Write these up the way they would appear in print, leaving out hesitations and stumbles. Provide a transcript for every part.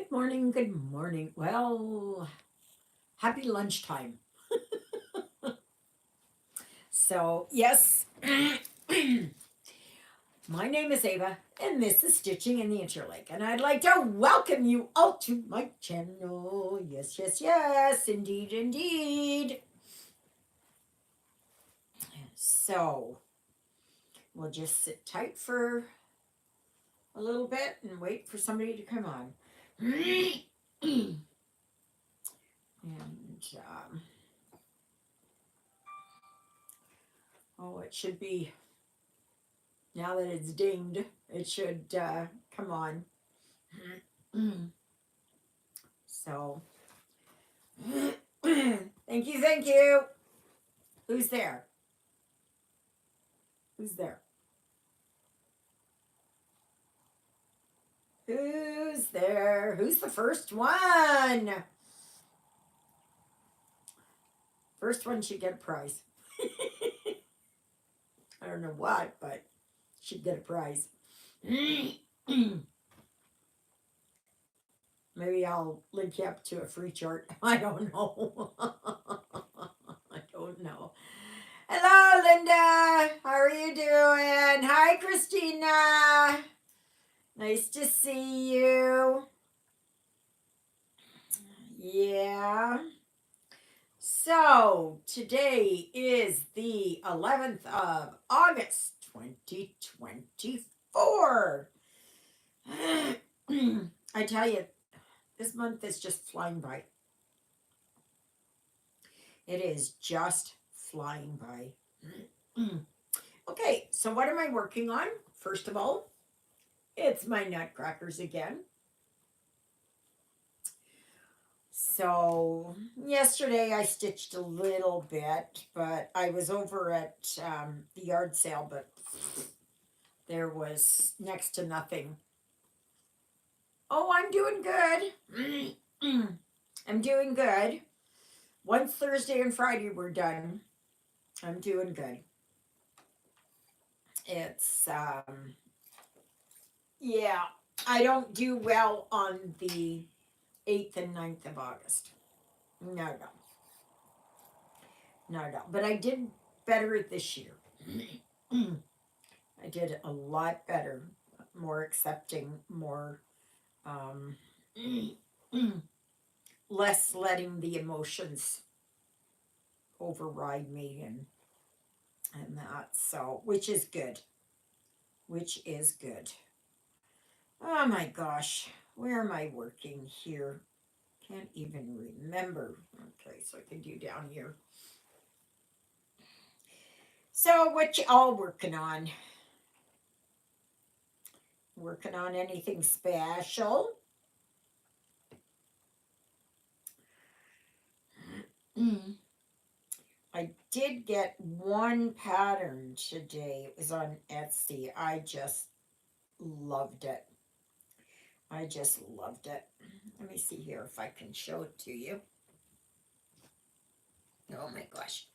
Good morning, good morning. Well, happy lunchtime. So, yes, my name is Ava, and this is Stitching in the Interlake. And I'd like to welcome you all to my channel. Yes, yes, yes, indeed, indeed. So, we'll just sit tight for a little bit and wait for somebody to come on. And it should be, now that it's dinged, it should come on. So, thank you, thank you. Who's there? Who's there? Who's there? Who's the first one? First one should get a prize. I don't know what, but should get a prize. Maybe I'll link you up to a free chart. I don't know. I don't know. Hello, Linda. How are you doing? Hi, Christina. Nice to see you. Yeah. So today is the 11th of August, 2024. I tell you, this month is just flying by. It is just flying by. Okay, so what am I working on? First of all, it's my nutcrackers again. So yesterday I stitched a little bit, but I was over at the yard sale, but there was next to nothing. Oh, I'm doing good. I'm doing good. Once Thursday and Friday were done, I'm doing good. It's, yeah, I don't do well on the 8th and 9th of August. No. But I did better this year. I did a lot better, more accepting, more, less letting the emotions override me and that. So, which is good. Oh my gosh, where am I working here? Can't even remember. Okay, so I can do down here. So, what you all working on? Working on anything special? I did get one pattern today. It was on Etsy. I just loved it. Let me see here if I can show it to you. Oh my gosh.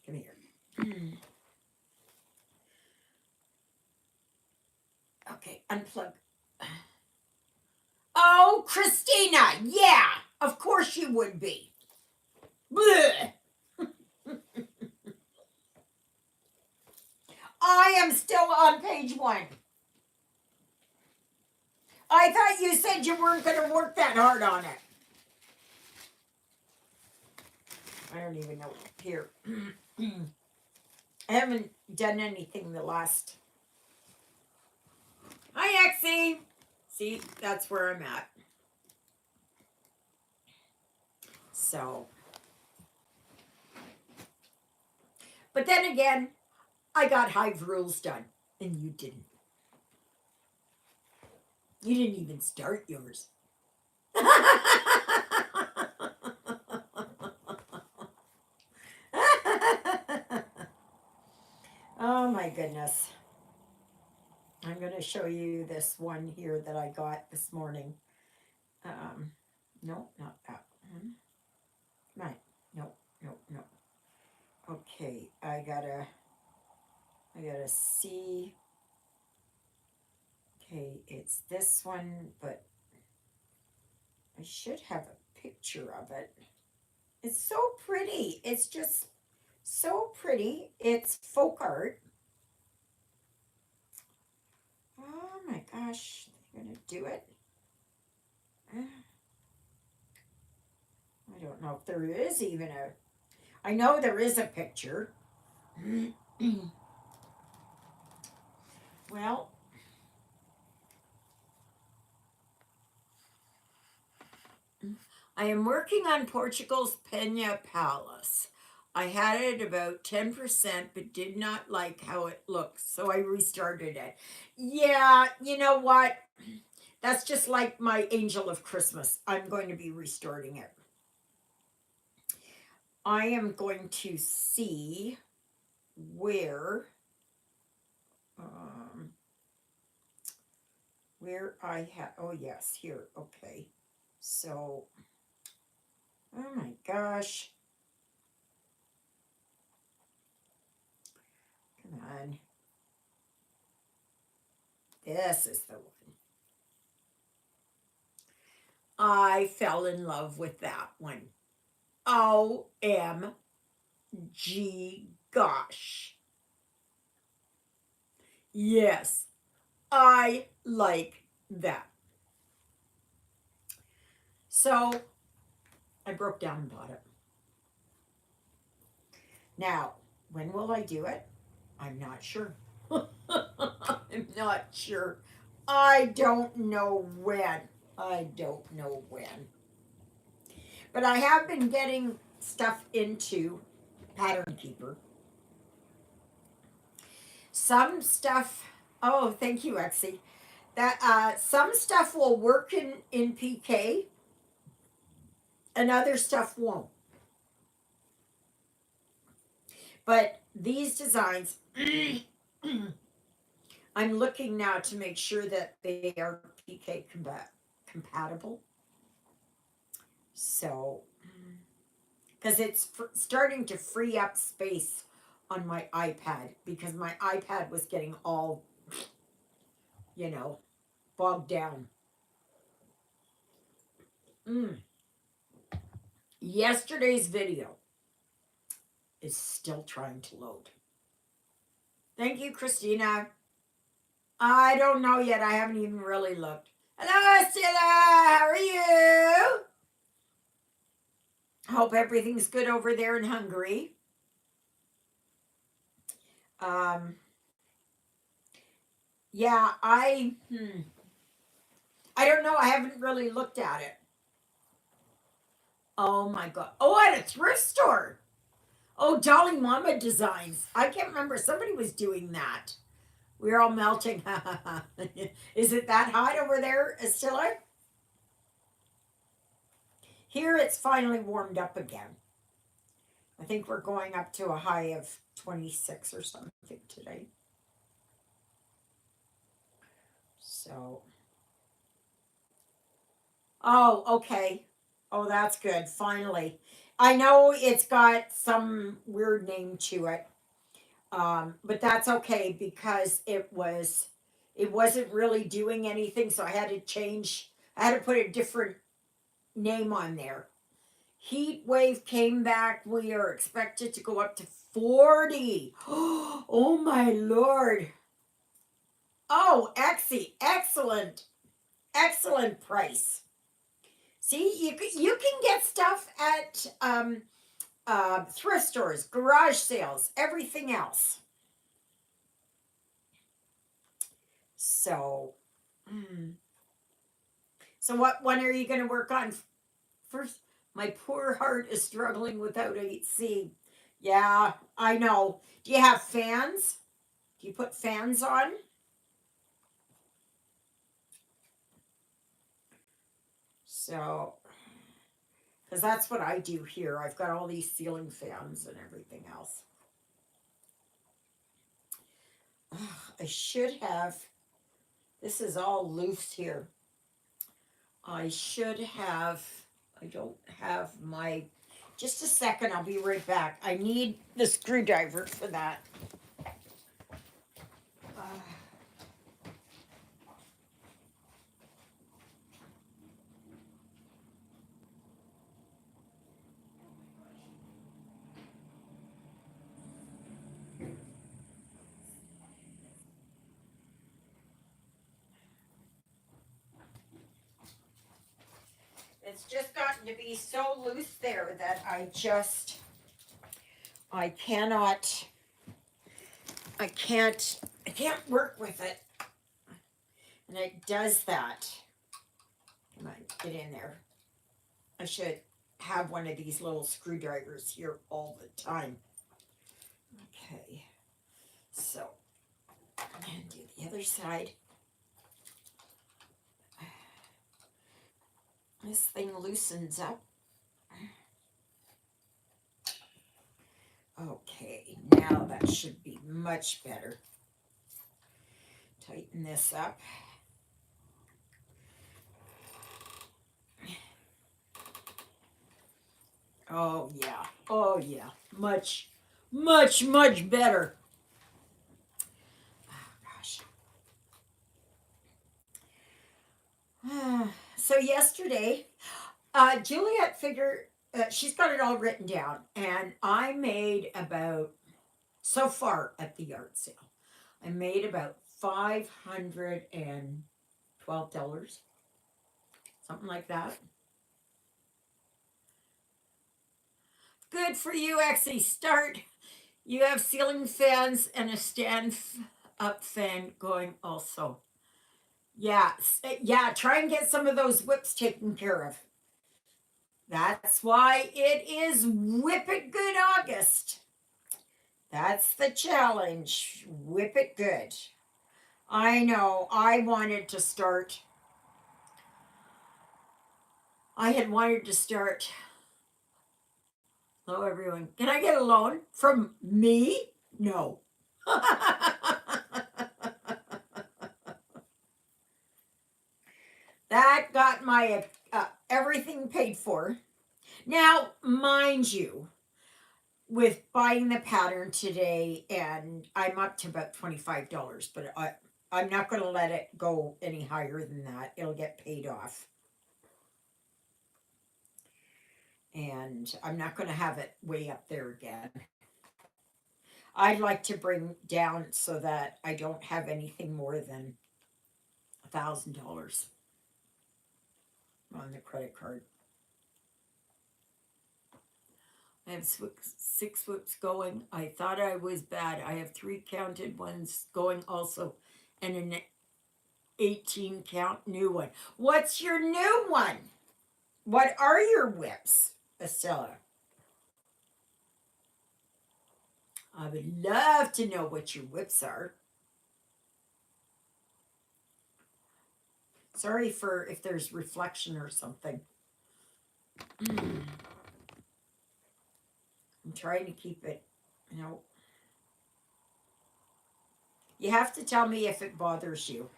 Come here. Okay, unplug. Oh, Christina. Yeah, of course you would be. Blech. I am still on page 1. I thought you said you weren't going to work that hard on it. I don't even know. Here. I haven't done anything the last. Hi, Exie. See, that's where I'm at. So. But then again, I got Hive Rules done, and you didn't. You didn't even start yours. Oh my goodness. I'm going to show you this one here that I got this morning. No, not that one. Right. No. Okay, I gotta see. Okay, it's this one, but I should have a picture of it. It's so pretty. It's just so pretty. It's folk art. Oh my gosh, they're gonna do it. I don't know if there is even a. I know there is a picture. Well, I am working on Portugal's Pena Palace. I had it about 10%, but did not like how it looks, so I restarted it. Yeah, you know what? That's just like my Angel of Christmas. I'm going to be restarting it. I am going to see where um, where I have. Oh yes, here. Okay. So, oh my gosh. Come on. This is the one. I fell in love with that one. OMG gosh. Yes, I like that. So I broke down and bought it. Now, when will I do it? I'm not sure. I'm not sure. I don't know when. I don't know when. But I have been getting stuff into Pattern Keeper. Some stuff, oh, thank you, Exie. That some stuff will work in PK and other stuff won't. But these designs, I'm looking now to make sure that they are PK compatible. So, because it's starting to free up space on my iPad because my iPad was getting all, bogged down. Yesterday's video is still trying to load. Thank you, Christina. I don't know yet. I haven't even really looked. Hello, Stella. How are you? Hope everything's good over there in Hungary. Yeah, I don't know. I haven't really looked at it. Oh my god. Oh, at a thrift store. Oh, Dolly Mama Designs. I can't remember. Somebody was doing that. We're all melting. Is it that hot over there, Estilla? Here it's finally warmed up again. I think we're going up to a high of 26 or something today. So. Oh, okay. Oh, that's good. Finally. I know it's got some weird name to it. But that's okay because it wasn't really doing anything, so I had to put a different name on there. Heat wave came back. We are expected to go up to 40. Oh my lord. Oh, excellent. Excellent price. See, you can get stuff at thrift stores, garage sales, everything else. So, so what one are you going to work on first? My poor heart is struggling without AC. Yeah, I know. Do you have fans? Do you put fans on? So, because that's what I do here. I've got all these ceiling fans and everything else. I should have, this is all loose here. I don't have my, just a second, I'll be right back. I need the screwdriver for that. gotten to be so loose there that I cannot, I can't work with it. And it does that. Come on, get in there. I should have one of these little screwdrivers here all the time. Okay, so I'm going to do the other side. This thing loosens up. Okay, now that should be much better. Tighten this up. Oh yeah, much better. Oh gosh. So yesterday, Juliet figured, she's got it all written down, and I made about, so far at the yard sale, I made about $512, something like that. Good for you, Exie. Start. You have ceiling fans and a stand-up fan going also. Yeah, yeah. Try and get some of those whips taken care of. That's why it is Whip It Good August. That's the challenge. Whip it good. I know. I had wanted to start. Hello, everyone. Can I get a loan from me? No. That got my everything paid for. Now, mind you, with buying the pattern today, and I'm up to about $25, but I'm not going to let it go any higher than that. It'll get paid off. And I'm not going to have it way up there again. I'd like to bring down so that I don't have anything more than $1,000 on the credit card. I have 6 whips going. I thought I was bad. I have 3 counted ones going also, and an 18 count new one. What's your new one? What are your whips, Estella? I would love to know what your whips are. Sorry for if there's reflection or something. I'm trying to keep it, you know. You have to tell me if it bothers you.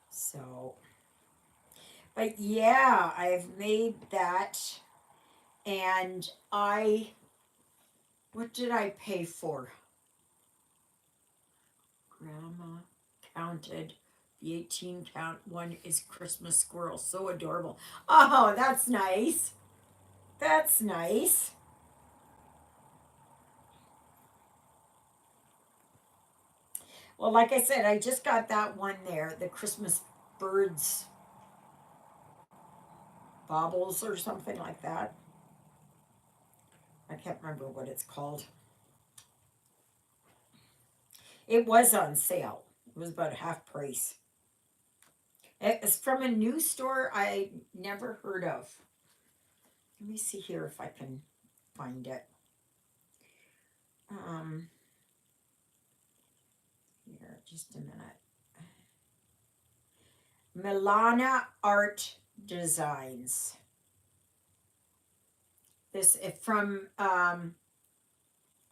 So, but yeah, I've made that. And what did I pay for? Grandma counted. The 18 count one is Christmas squirrel. So adorable. Oh, that's nice. That's nice. Well, like I said, I just got that one there. The Christmas birds baubles or something like that. I can't remember what it's called. It was on sale. It was about half price. It's from a new store I never heard of. Let me see here if I can find it. Here, just a minute. Milana Art Designs. This is from I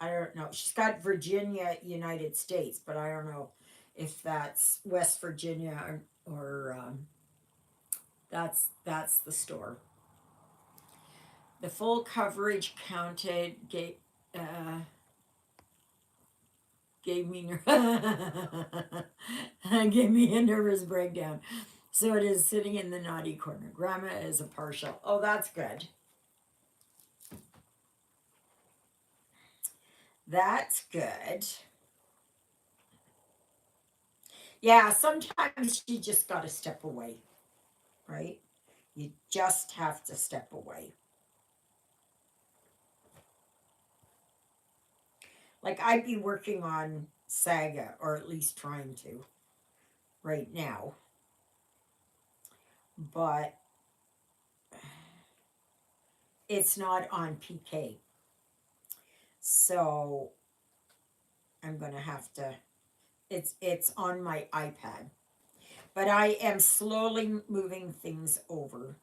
don't know. She's got Virginia, United States, but I don't know if that's West Virginia or that's the store. The full coverage counted gave me gave me a nervous breakdown. So it is sitting in the naughty corner. Grandma is a partial. Oh, that's good. That's good. Yeah, sometimes you just got to step away, right? You just have to step away. Like I'd be working on Saga, or at least trying to right now, but it's not on PK. So I'm going to have to, it's on my iPad. But I am slowly moving things over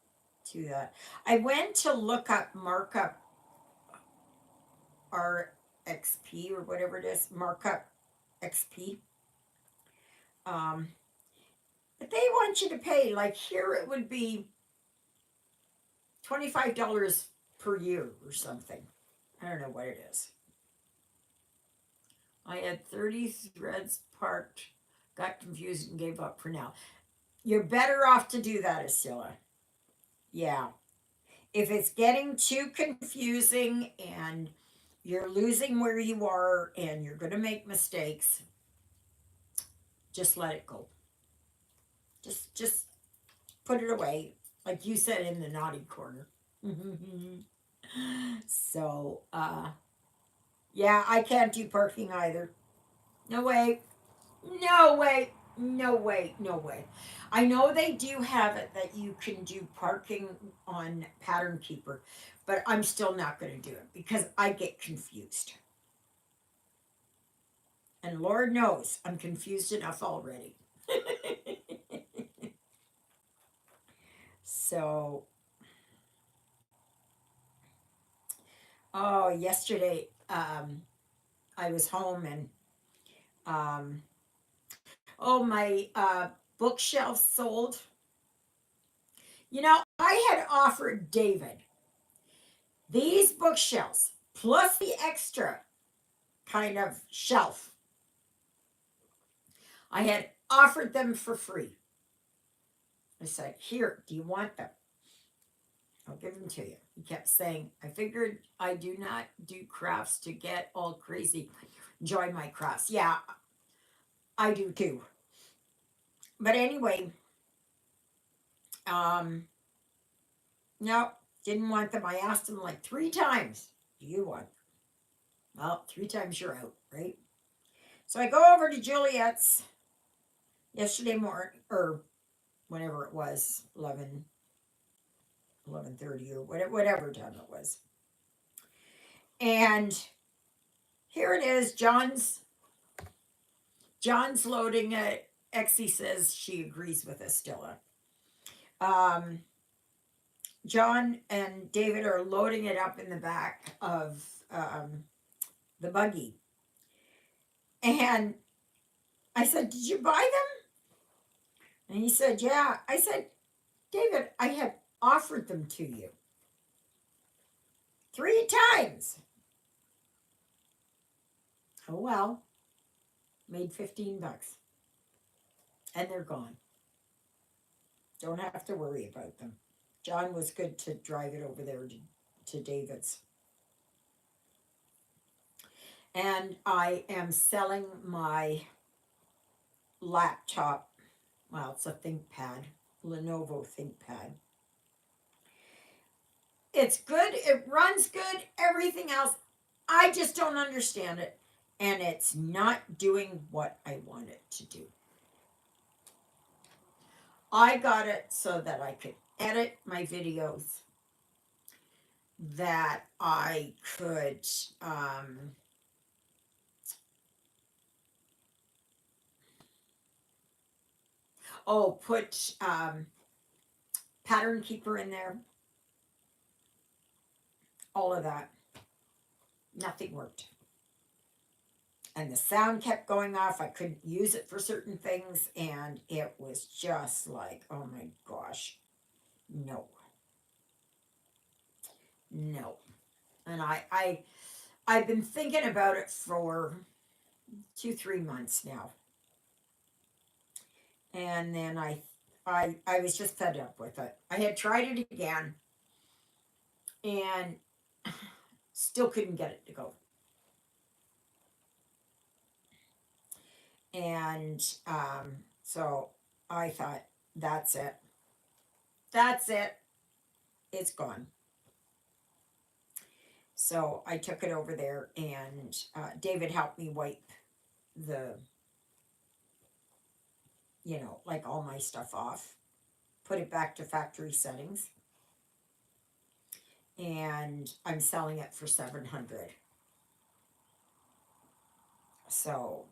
to that. I went to look up markup RXP or whatever it is, markup XP. Um, but they want you to pay, like here it would be $25 per year or something. I don't know what it is. I had 30 threads parked, got confused and gave up for now. You're better off to do that, Asila. Yeah. If it's getting too confusing and you're losing where you are and you're going to make mistakes, just let it go. Just put it away, like you said, in the naughty corner. So, yeah, I can't do parking either. No way. No way. No way. No way. I know they do have it that you can do parking on Pattern Keeper, but I'm still not going to do it because I get confused. And Lord knows I'm confused enough already. So, oh, yesterday I was home and um, oh, my bookshelf sold. You know, I had offered David these bookshelves plus the extra kind of shelf. I had offered them for free. I said, "Here, do you want them? I'll give them to you." He kept saying, "I figured I do not do crafts to get all crazy. Enjoy my crafts." Yeah, I do too. But anyway, um, no, didn't want them. I asked him like 3 times, "Do you want them?" Well, 3 times you're out, right? So I go over to Juliet's yesterday morning, or whenever it was, 11:30 or whatever time it was. And here it is. John's loading it. Exie says she agrees with Estella. Um, John and David are loading it up in the back of the buggy. And I said, "Did you buy them?" And he said, "Yeah." I said, "David, I had offered them to you 3 times." Oh well, made $15. And they're gone. Don't have to worry about them. John was good to drive it over there to David's. And I am selling my laptop. Well, it's a ThinkPad, Lenovo ThinkPad. It's good, it runs good, everything else. I just don't understand it. And it's not doing what I want it to do. I got it so that I could edit my videos, that I could put Pattern Keeper in there, all of that. Nothing worked. And the sound kept going off. I couldn't use it for certain things, and it was just like, oh my gosh, no, no. And I've been thinking about it for 2-3 months now, and then I was just fed up with it. I had tried it again, and still couldn't get it to go. And so I thought, that's it. That's it. It's gone. So I took it over there, and David helped me wipe the, like all my stuff off, put it back to factory settings, and I'm selling it for 700. So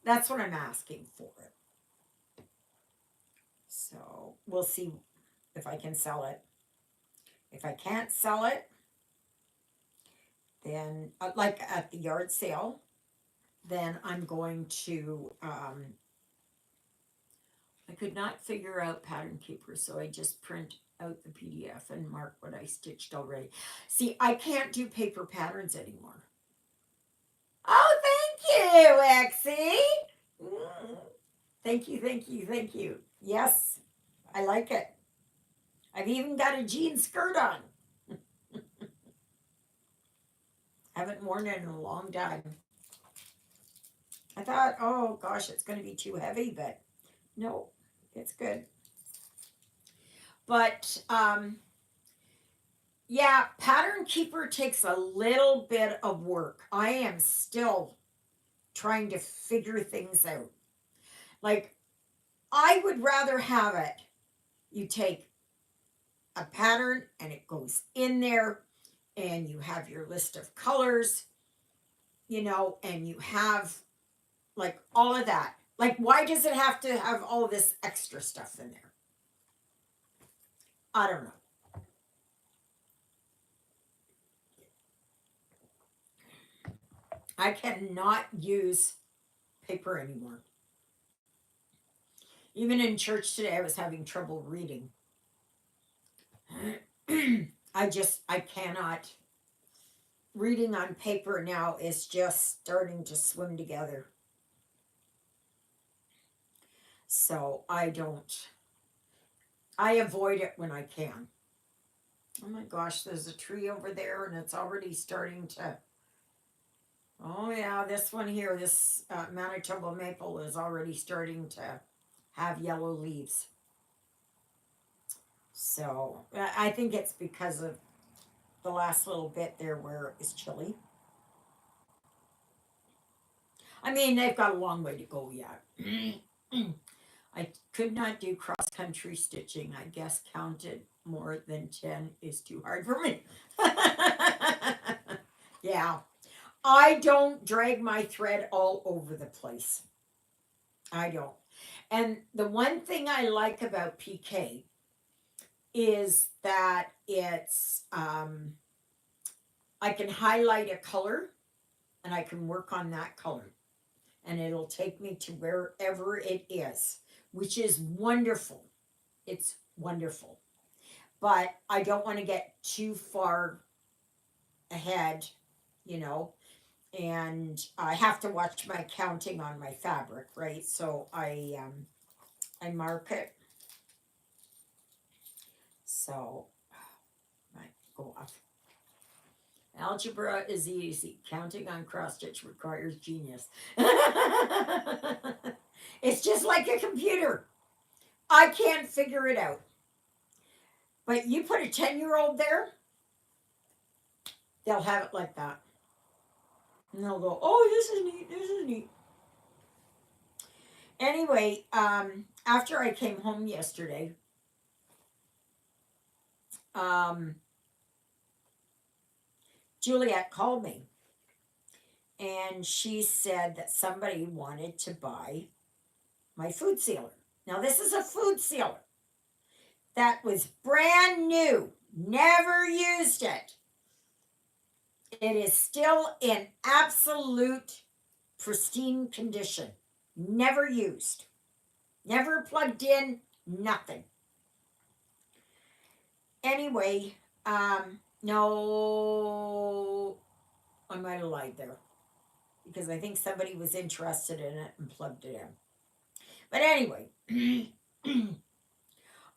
that's what I'm asking for it. So we'll see if I can sell it. If I can't sell it, then like at the yard sale, then I'm going to I could not figure out Pattern Keeper, so I just print out the PDF and mark what I stitched already. See, I can't do paper patterns anymore. Oh, thank you, Exie. Thank you, thank you, thank you. Yes, I like it. I've even got a jean skirt on. Haven't worn it in a long time. I thought, oh gosh, it's going to be too heavy, but no, it's good. But yeah, Pattern Keeper takes a little bit of work. I am still trying to figure things out. Like, I would rather have it, you take a pattern and it goes in there, and you have your list of colors, and you have like all of that. Like, why does it have to have all this extra stuff in there? I don't know. I cannot use paper anymore. Even in church today, I was having trouble reading. I cannot. Reading on paper now is just starting to swim together. So I avoid it when I can. Oh my gosh, there's a tree over there, and it's already starting to. Oh yeah, this one here, this Manitoba maple is already starting to have yellow leaves. So I think it's because of the last little bit there where it was chilly. I mean, they've got a long way to go yet. I could not do cross country stitching. I guess counted more than 10 is too hard for me. Yeah. I don't drag my thread all over the place. I don't. And the one thing I like about PK is that it's I can highlight a color and I can work on that color, and it'll take me to wherever it is, which is wonderful. It's wonderful. But I don't want to get too far ahead, you know, and I have to watch my counting on my fabric, right? So I mark it. So might go off. Algebra is easy. Counting on cross stitch requires genius. It's just like a computer. I can't figure it out. But you put a 10-year-old there, they'll have it like that. And they'll go, oh, this is neat, this is neat. Anyway, after I came home yesterday, Juliet called me, and she said that somebody wanted to buy my food sealer. Now, this is a food sealer that was brand new, never used it. It is still in absolute pristine condition, never used, never plugged in, nothing. Anyway, no, I might have lied there, because I think somebody was interested in it and plugged it in. But anyway,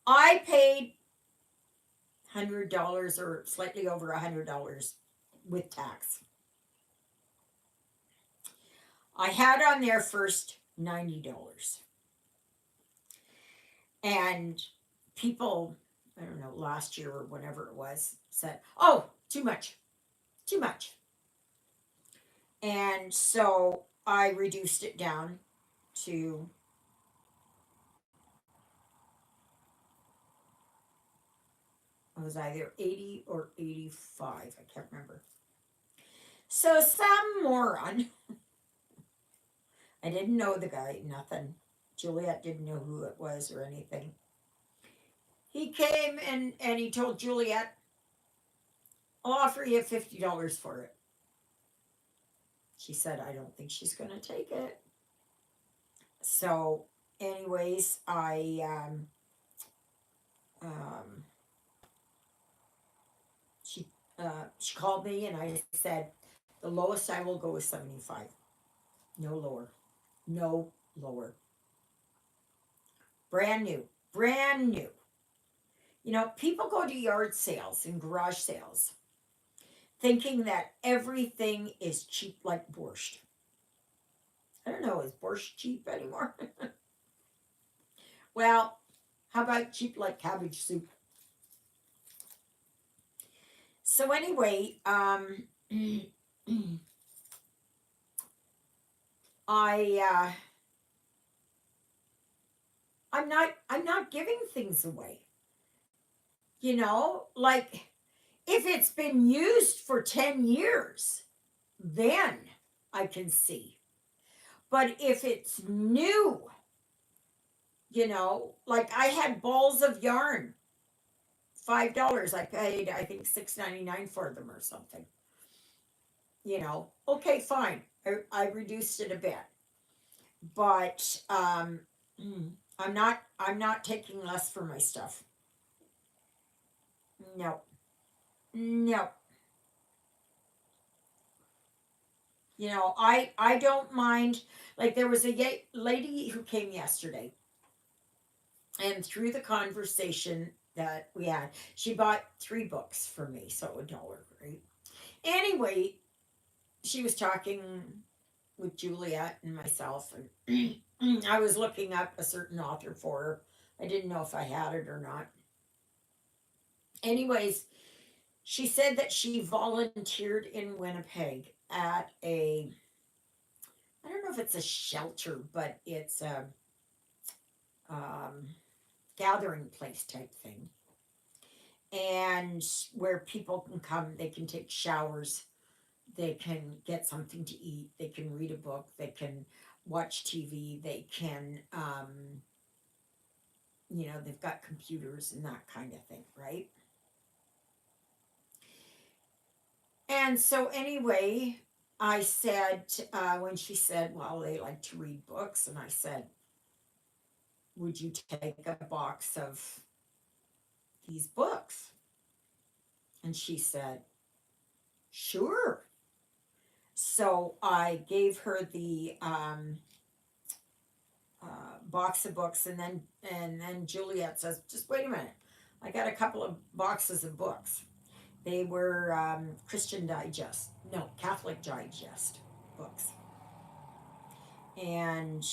I paid $100 or slightly over $100 with tax. I had on there first $90. And people, I don't know, last year or whenever it was, said, oh, too much, too much. And so I reduced it down to, it was either 80 or 85. I can't remember. So some moron, I didn't know the guy, nothing. Juliet didn't know who it was or anything. He came and he told Juliet, I'll offer you $50 for it. She said, I don't think she's going to take it. So, anyways, um, she, she called me and I said, the lowest I will go is 75. No lower. No lower. Brand new. Brand new. You know, people go to yard sales and garage sales thinking that everything is cheap like borscht. I don't know, is borscht cheap anymore? Well, how about cheap like cabbage soup? So anyway, I I'm not giving things away. You know, like if it's been used for 10 years, then I can see. But if it's new, you know, like I had balls of yarn, $5. I paid I think $6.99 for them or something. You know, okay, fine. I reduced it a bit, but I'm not taking less for my stuff. No, no. You know, I don't mind. Like there was a lady who came yesterday, and through the conversation that we had, she bought 3 books for me, so $1, right? Anyway, she was talking with Juliet and myself, and I was looking up a certain author for her. I didn't know if I had it or not. Anyways, she said that she volunteered in Winnipeg at a, I don't know if it's a shelter, but it's a um, gathering place type thing. And where people can come, they can take showers, they can get something to eat, they can read a book, they can watch TV, they can, they've got computers and that kind of thing, right? And so, anyway, I said, when she said, well, they like to read books, and I said, would you take a box of these books? And she said, sure. So I gave her the box of books, and then Juliet says, just wait a minute, I got a couple of boxes of books. They were Christian Digest, no, Catholic Digest books, and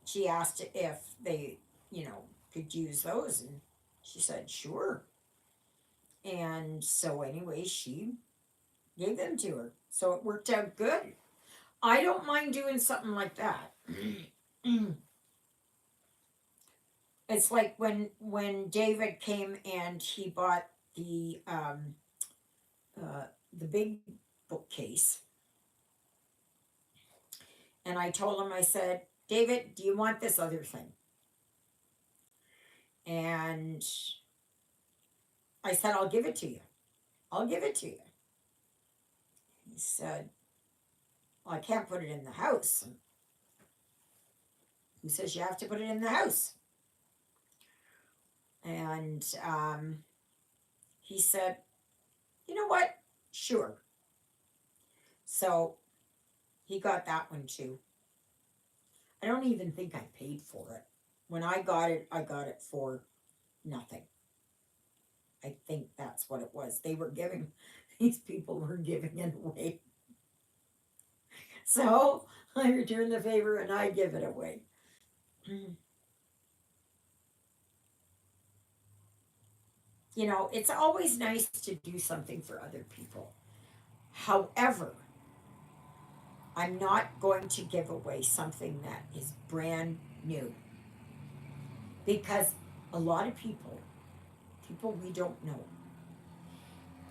she asked if they, could use those, and she said sure. And so anyway, she gave them to her, so it worked out good. I don't mind doing something like that. It's like when David came and he bought the big bookcase, and I told him, I said, David, do you want this other thing? And I said, I'll give it to you. I'll give it to you. He said, well, I can't put it in the house. Who says you have to put it in the house? And he said, you know what? Sure. So he got that one too. I don't even think I paid for it. When I got it for nothing. I think that's what it was. They were giving, these people were giving it away. So I return the favor and I give it away. You know, it's always nice to do something for other people. However, I'm not going to give away something that is brand new because a lot of people, people we don't know,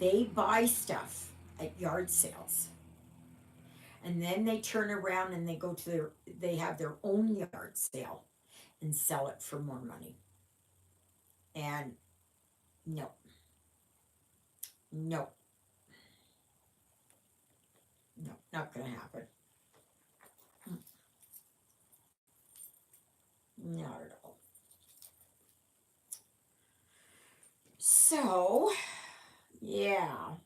they buy stuff at yard sales and then they turn around and they go to they have their own yard sale and sell it for more money. And no, no, no, not gonna happen. Not at all. So, yeah.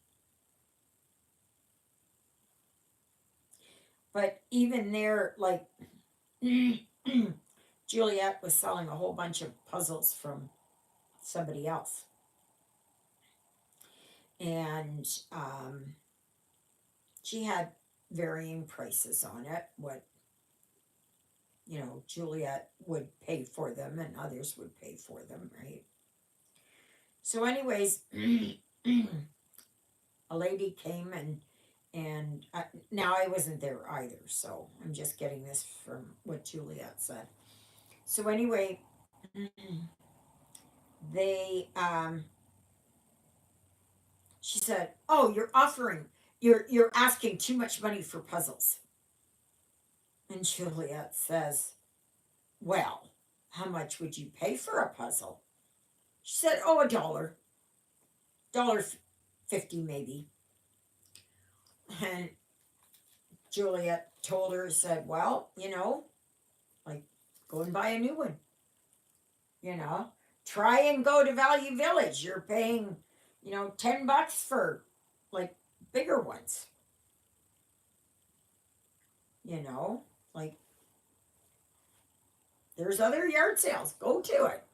But even there, like, Juliet was selling a whole bunch of puzzles from somebody else. And she had varying prices on it. What, Juliet would pay for them and others would pay for them, right? So, anyways, a lady came and now I wasn't there either, so I'm just getting this from what Juliet said. So anyway, they she said, "Oh, you're asking too much money for puzzles." And Juliet says, "Well, how much would you pay for a puzzle?" She said, "Oh, $1.50 maybe." And Juliet told her, said, "Well, like go and buy a new one. You know, try and go to Value Village. You're paying, $10 for like bigger ones. You know, like there's other yard sales. Go to it."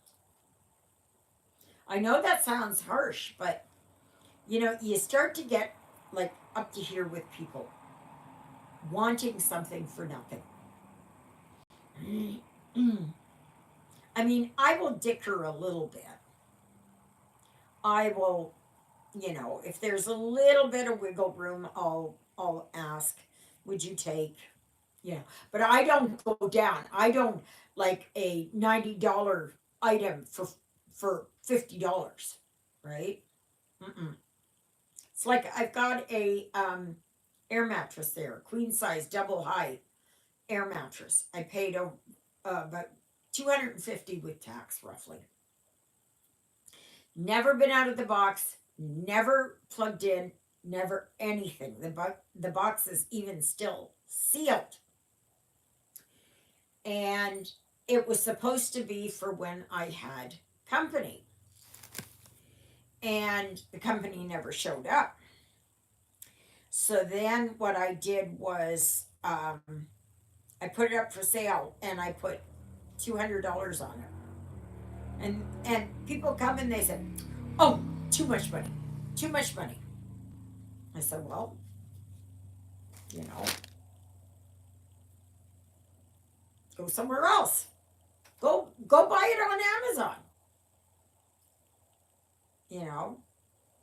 I know that sounds harsh, but you start to get like up to here with people wanting something for nothing. I mean, I will dicker a little bit. I will, if there's a little bit of wiggle room, I'll ask, "Would you take?" But I don't go down. I don't like a $90 item for $50, right? Mm-mm. It's like I've got a air mattress there, queen size, double height air mattress. I paid about 250 with tax, roughly. Never been out of the box, never plugged in, never anything. The box is even still sealed. And it was supposed to be for when I had company. And the company never showed up. So then what I did was I put it up for sale and I put $200 on it. And people come and they said, "Oh, too much money. Too much money." I said, "Well, you know, go somewhere else. Go buy it on Amazon." You know?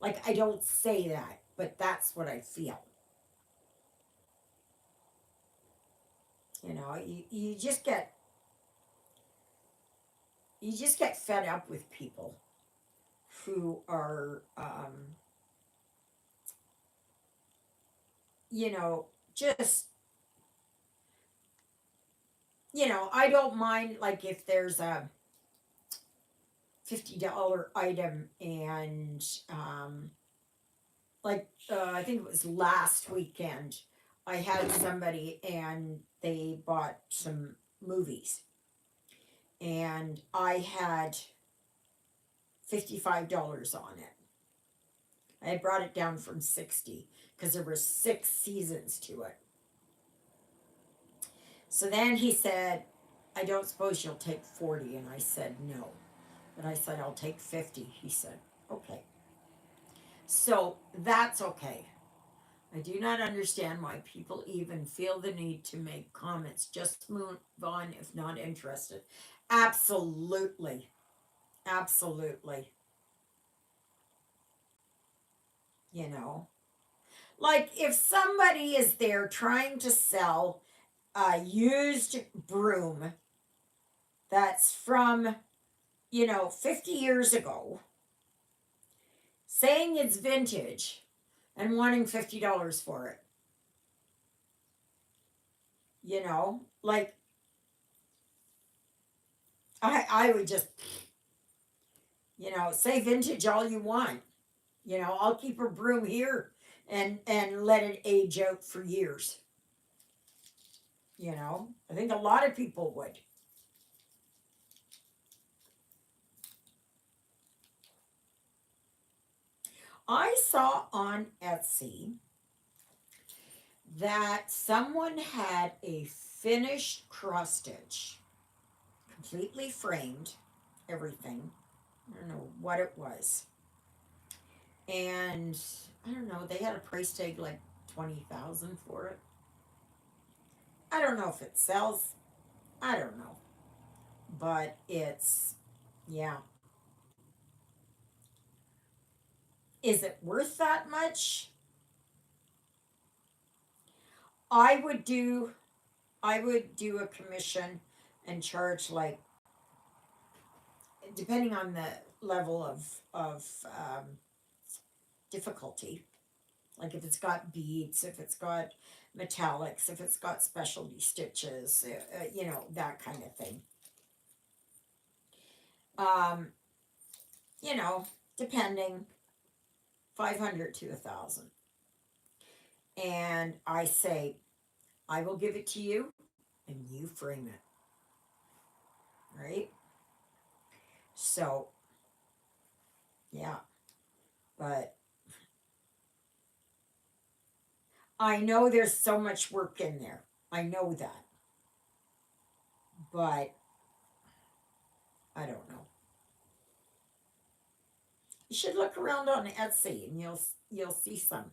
Like I don't say that, but that's what I feel. You just get fed up with people who are just I don't mind like if there's a $50 item and like I think it was last weekend I had somebody and they bought some movies and I had $55 on it. I had brought it down from 60 because there were 6 seasons to it. So then he said, "I don't suppose you'll take 40." And I said, "No." But I said, "I'll take 50." He said, "Okay." So that's okay. I do not understand why people even feel the need to make comments. Just move on if not interested. Absolutely. Absolutely. You know, like if somebody is there trying to sell a used broom that's from, 50 years ago, saying it's vintage and wanting $50 for it, like I would just, say vintage all you want. I'll keep a broom here and let it age out for years. I think a lot of people would. I saw on Etsy that someone had a finished cross stitch, completely framed, everything. I don't know what it was. And I don't know, they had a price tag like 20,000 for it. I don't know if it sells. I don't know. But it's, yeah. Is it worth that much? I would do I would do a commission and charge, like, depending on the level of difficulty. Like if it's got beads, if it's got metallics, if it's got specialty stitches, that kind of thing. Um, depending, 500 to 1,000. And I say, I will give it to you and you frame it. Right? So, yeah. But I know there's so much work in there. I know that. But I don't know. You should look around on Etsy and you'll see some.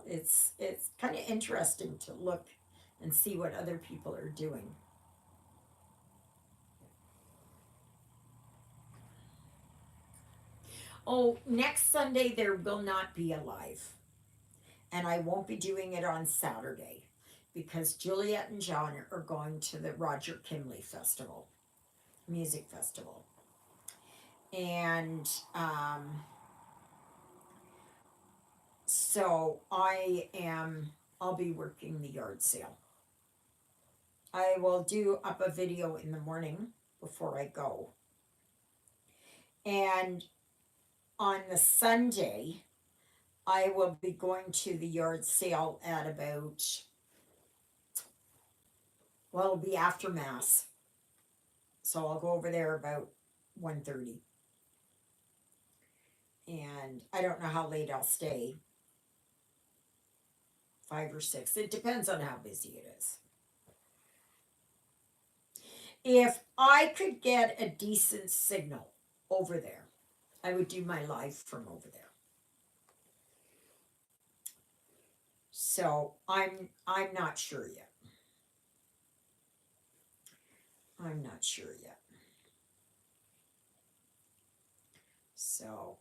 It's kind of interesting to look and see what other people are doing. Oh, next Sunday there will not be a live, and I won't be doing it on Saturday because Juliet and John are going to the Roger Kimley Festival, music festival, and so I'll be working the yard sale. I will do up a video in the morning before I go. And on the Sunday, I will be going to the yard sale at about, well, it'll be after Mass. So I'll go over there about 1:30. And I don't know how late I'll stay. 5 or 6. It depends on how busy it is. If I could get a decent signal over there, I would do my live from over there. So I'm not sure yet. I'm not sure yet. So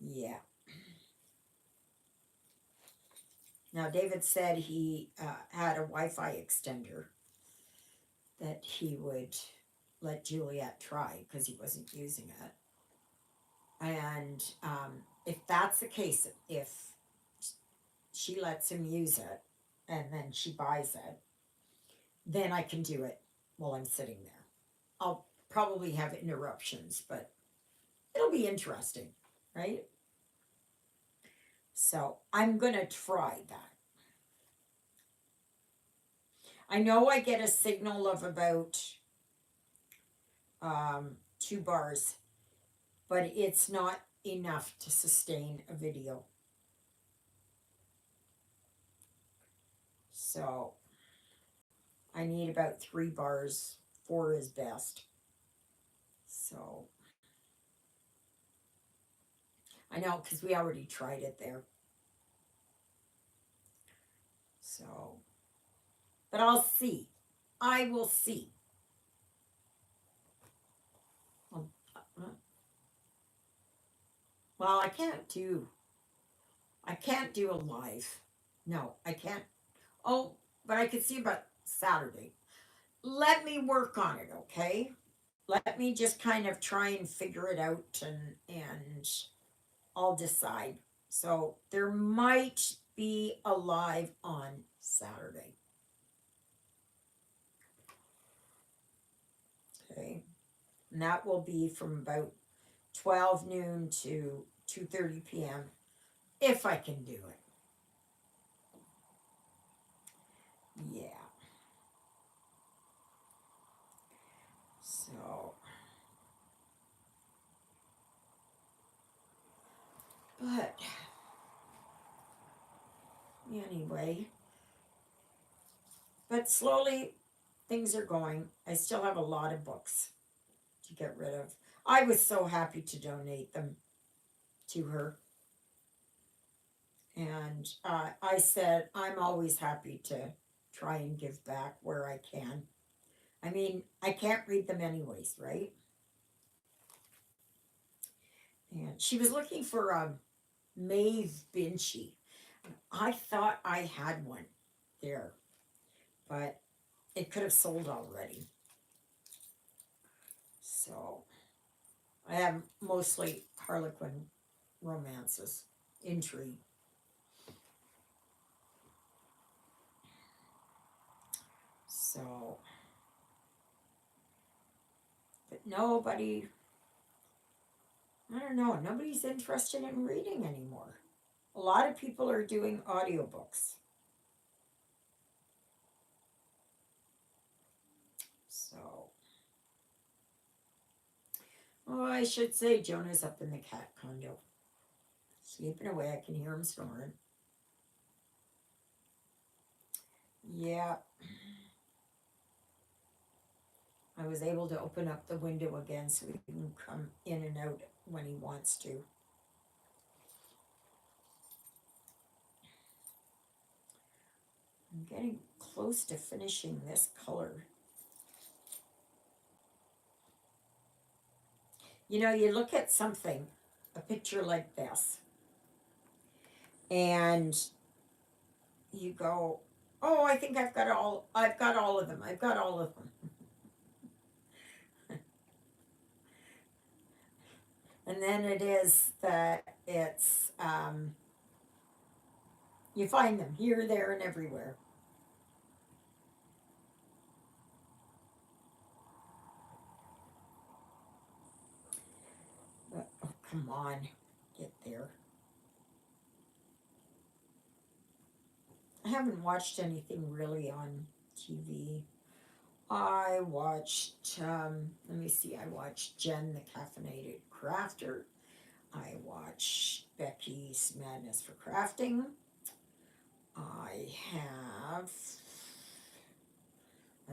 yeah. Now David said he had a Wi-Fi extender that he would let Juliet try because he wasn't using it. And if that's the case, if she lets him use it and then she buys it, then I can do it while I'm sitting there. I'll probably have interruptions, but it'll be interesting, right? So I'm going to try that. I know I get a signal of about 2 bars, but it's not enough to sustain a video. So I need about 3 bars. 4 is best. So I know because we already tried it there. So, but I'll see. I will see. Well, well, I can't do a live. No, I can't. Oh, but I could see about Saturday. Let me work on it, okay? Let me just kind of try and figure it out, and I'll decide. So there might be a live on Saturday. Okay. And that will be from about 12 noon to 2:30 p.m. if I can do it. Yeah. So, but anyway, but slowly things are going. I still have a lot of books to get rid of. I was so happy to donate them to her. And I said, I'm always happy to try and give back where I can. I mean, I can't read them anyways, right? And she was looking for a Maeve Binchy. I thought I had one there, but it could have sold already. So I have mostly Harlequin romances, intrigue. So, but nobody, I don't know, nobody's interested in reading anymore. A lot of people are doing audiobooks. So, oh, I should say Jonah's up in the cat condo, sleeping away. I can hear him snoring. Yeah, I was able to open up the window again so he can come in and out when he wants to. I'm getting close to finishing this color. You know, you look at something, a picture like this, and you go, "Oh, I think I've got all of them. I've got all of them." And then it is that you find them here, there, and everywhere. But, oh, come on, get there. I haven't watched anything really on TV. I watched, let me see, I watched Jen the Caffeinated Crafter. I watched Becky's Madness for Crafting. I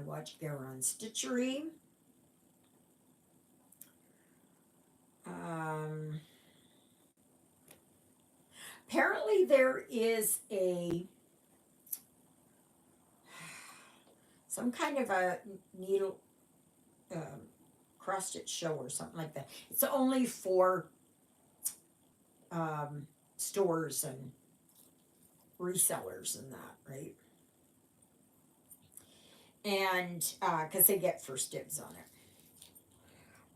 watched Garon Stitchery. Um, Apparently there is some kind of a needle cross stitch show or something like that. It's only for stores and resellers and that, right? And because they get first dibs on it.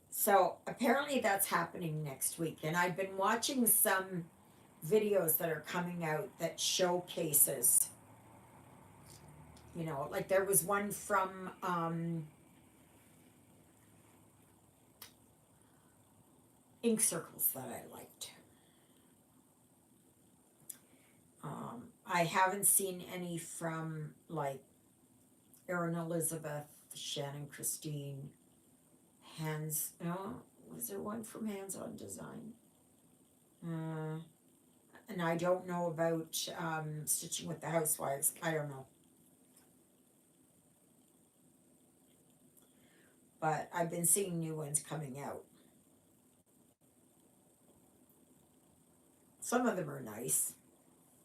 So apparently that's happening next week. And I've been watching some videos that are coming out that showcases, you know, like there was one from Ink Circles that I liked. I haven't seen any from like Erin Elizabeth, Shannon Christine, Hands. No, was there one from Hands On Design? And I don't know about Stitching with the Housewives. I don't know. But I've been seeing new ones coming out. Some of them are nice.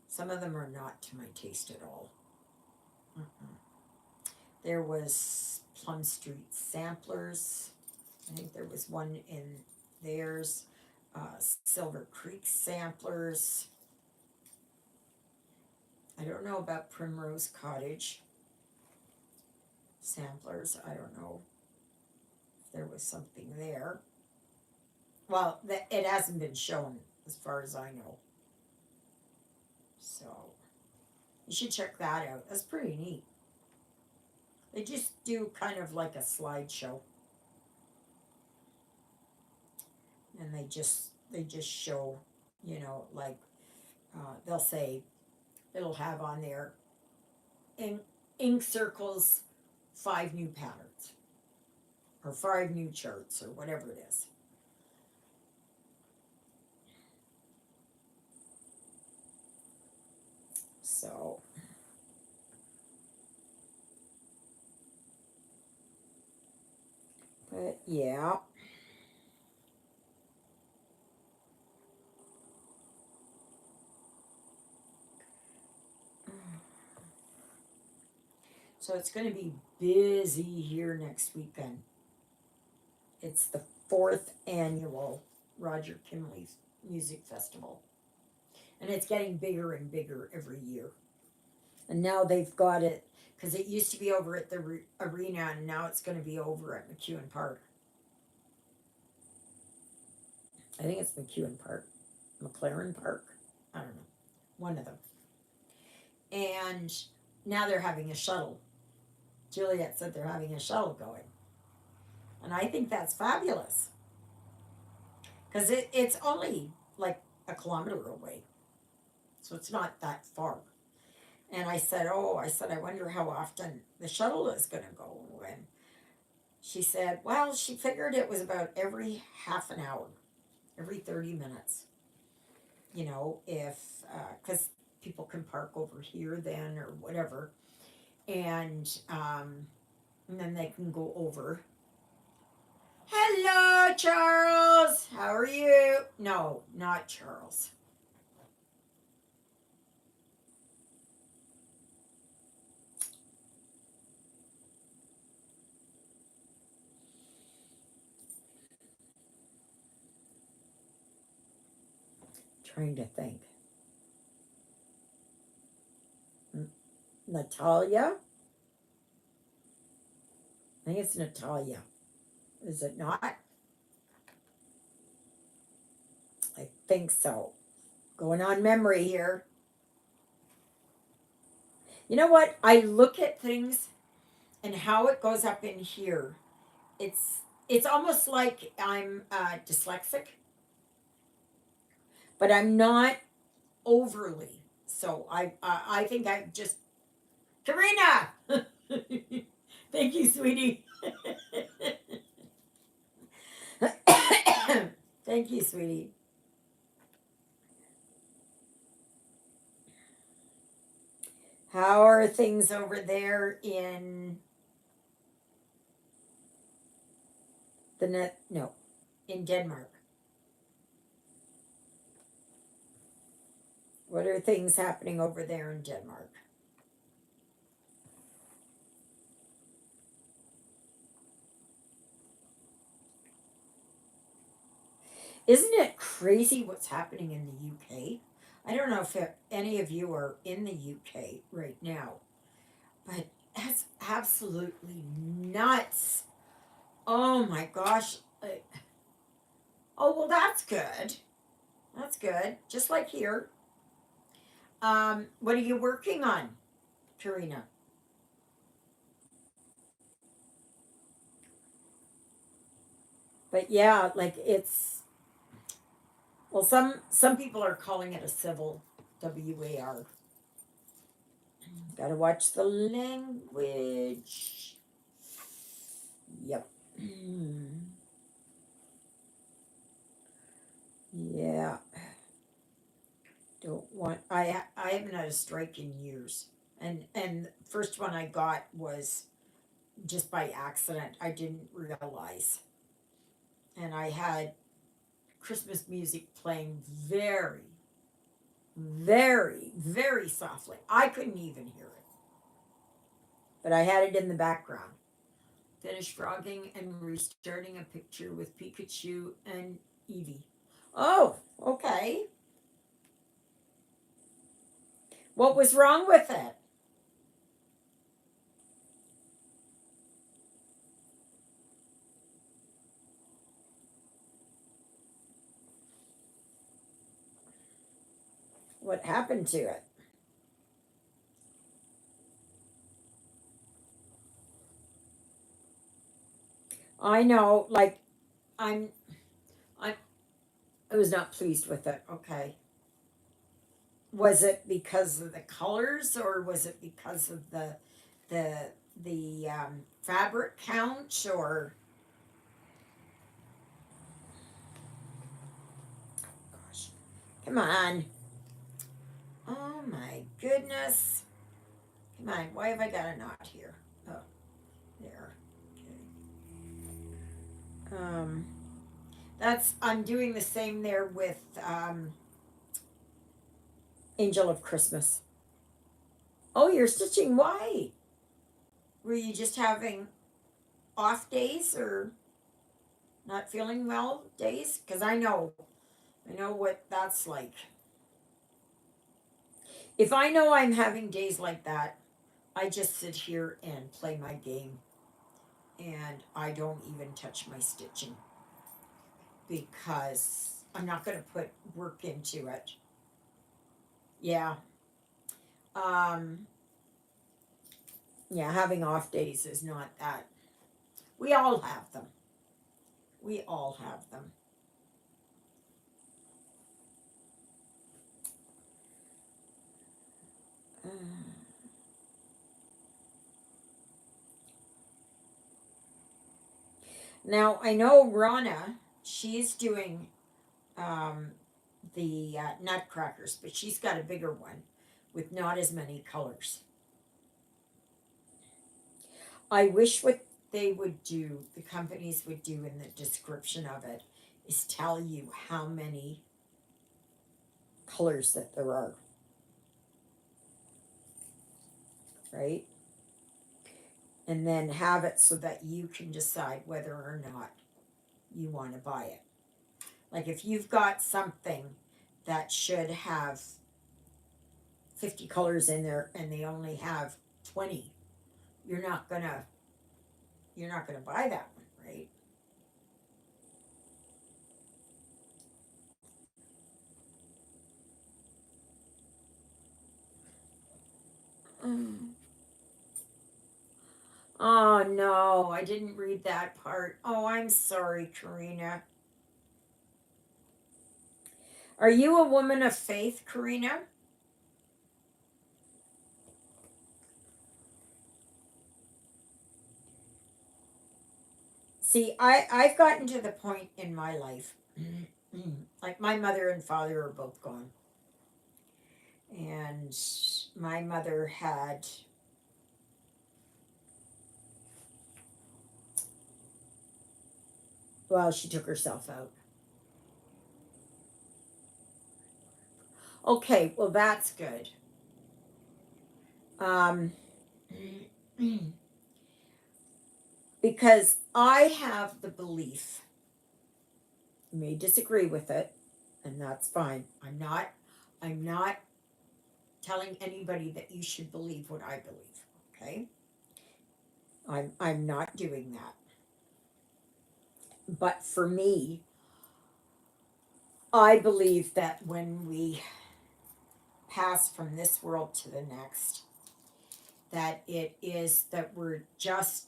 Some of them are not to my taste at all. Mm-mm. There was Plum Street Samplers. I think there was one in theirs. Silver Creek Samplers. I don't know about Primrose Cottage Samplers. I don't know if there was something there. Well, it hasn't been shown as far as I know. So you should check that out. That's pretty neat. They just do kind of like a slideshow, and they just show, like they'll say it'll have on there ink, ink circles 5 new patterns or 5 new charts or whatever it is. So but yeah. So it's going to be busy here next weekend. It's the fourth annual Roger Kimley's Music Festival. And it's getting bigger and bigger every year. And now they've got it, because it used to be over at the arena, and now it's going to be over at McEwen Park. I think it's McEwen Park, McLaren Park. I don't know. One of them. And now they're having a shuttle. Juliet said they're having a shuttle going. And I think that's fabulous. Because it's only like a kilometer away. So it's not that far. And I said, I wonder how often the shuttle is going to go. And she said, well, she figured it was about every half an hour, every 30 minutes. If, because people can park over here then or whatever. And then they can go over. Hello, Charles. How are you? No, not Charles. Trying to think. Natalia? I think it's Natalia. Is it not? I think so. Going on memory here. You know what? I look at things and how it goes up in here. It's almost like I'm dyslexic, but I'm not overly. So I think I just Karina. Thank you, sweetie. Thank you, sweetie. How are things over there in the net? No, in Denmark. What are things happening over there in Denmark? Isn't it crazy what's happening in the UK? I don't know if any of you are in the UK right now, but that's absolutely nuts. Oh my gosh. Oh, well, that's good. That's good. Just like here. What are you working on, Karina? But yeah, like well, some people are calling it a civil WAR. Gotta watch the language. Yep. Yeah. Don't want. I haven't had a strike in years, and first one I got was just by accident. I didn't realize, and I had Christmas music playing very, very, very softly. I couldn't even hear it, but I had it in the background. Finish frogging and restarting a picture with Pikachu and Eevee. Oh, okay. What was wrong with it? What happened to it? I know, like I'm I I was not pleased with it. Okay. Was it because of the colors or was it because of the fabric count or gosh. Come on. Oh my goodness. Come on. Why have I got a knot here? Oh, there. Okay. That's I'm doing the same there with Angel of Christmas. Oh, you're stitching. Why? Were you just having off days or not feeling well days? Because I know what that's like. If I know I'm having days like that, I just sit here and play my game and I don't even touch my stitching because I'm not going to put work into it. Yeah. Um, yeah, having off days is not that. We all have them. We all have them. Now, I know Rana, she's doing um, the nutcrackers, but she's got a bigger one with not as many colors. I wish what they would do, the companies would do in the description of it, is tell you how many colors that there are, right? And then have it so that you can decide whether or not you want to buy it. Like if you've got something that should have 50 colors in there and they only have 20, you're not gonna you're not gonna buy that one, right? Mm. Oh no, I didn't read that part. Oh, I'm sorry, Karina. Are you a woman of faith, Karina? See, I've gotten to the point in my life, like my mother and father are both gone, and my mother had, well, she took herself out. Okay, well that's good. Um, because I have the belief, you may disagree with it, and that's fine. I'm not telling anybody that you should believe what I believe. Okay? I'm not doing that. But for me, I believe that when we pass from this world to the next, that it is that we're just,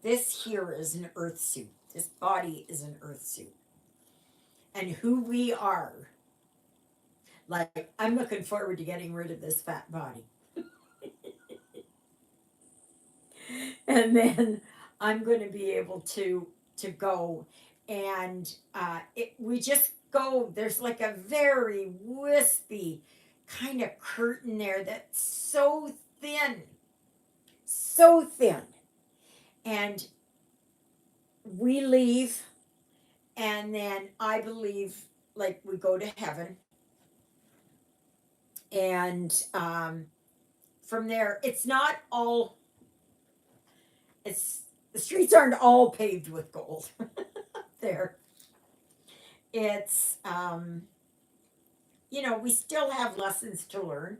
this here is an earth suit. This body is an earth suit. And who we are, like I'm looking forward to getting rid of this fat body. And then I'm going to be able to go and we just go. There's like a very wispy kind of curtain there that's so thin, and we leave, and then I believe like we go to heaven, and from there, it's not all. It's the streets aren't all paved with gold. There, it's we still have lessons to learn,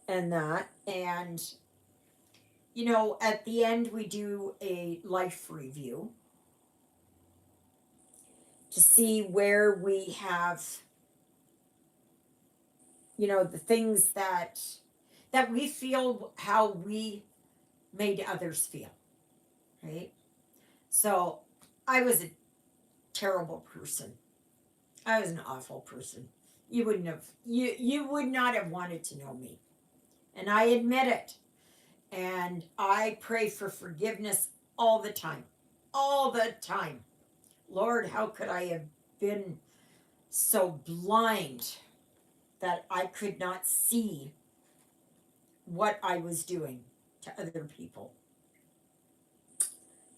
and that, and at the end we do a life review to see where we have, the things that we feel, how we made others feel, right? So I was a terrible person. I was an awful person. You would not have wanted to know me. And I admit it. And I pray for forgiveness all the time. All the time. Lord, how could I have been so blind that I could not see what I was doing to other people?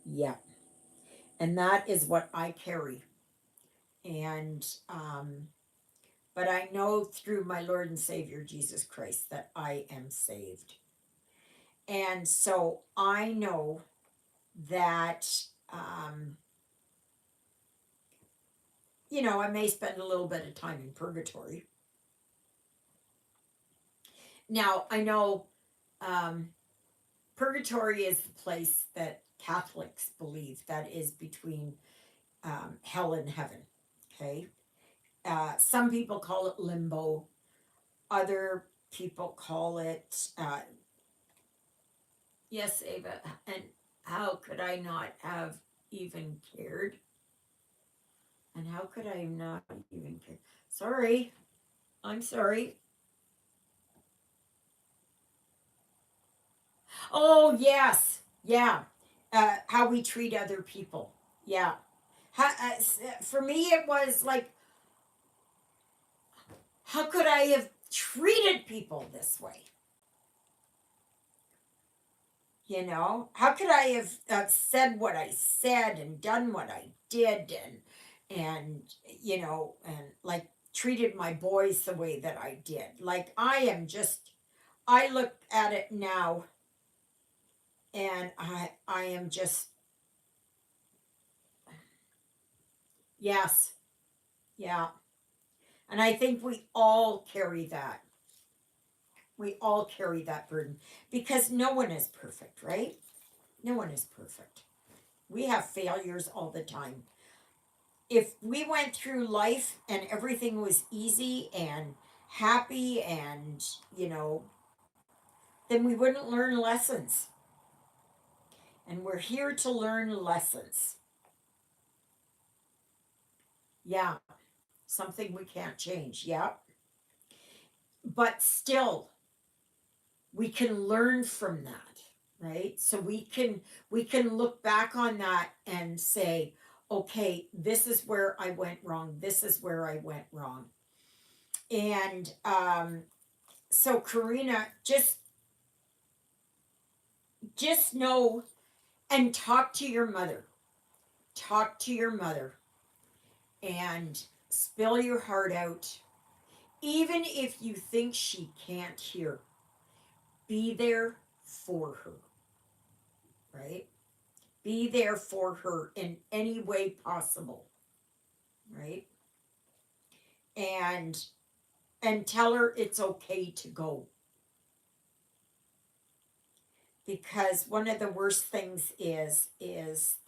Yeah. And that is what I carry. And but I know through my Lord and Savior Jesus Christ that I am saved. And so I know that I may spend a little bit of time in purgatory. Now I know um, purgatory is the place that Catholics believe that is between hell and heaven. Okay, some people call it limbo. Other people call it yes, Ava. And how could I not have even cared? And how could I not even care? Sorry, I'm sorry. Oh yes, yeah. How we treat other people. Yeah. For me, it was like, how could I have treated people this way? How could I have said what I said and done what I did, and like treated my boys the way that I did? Like I look at it now, and I am just, yes, yeah. And I think we all carry that. We all carry that burden because no one is perfect, right? No one is perfect. We have failures all the time. If we went through life and everything was easy and happy and, then we wouldn't learn lessons. And we're here to learn lessons. Yeah, something we can't change. Yeah. But still, we can learn from that, right? So we can look back on that and say, okay, this is where I went wrong, this is where I went wrong. And so Karina, just know and talk to your mother and spill your heart out, even if you think she can't hear. Be there for her, right? Be there for her in any way possible, right? And tell her it's okay to go. Because one of the worst things is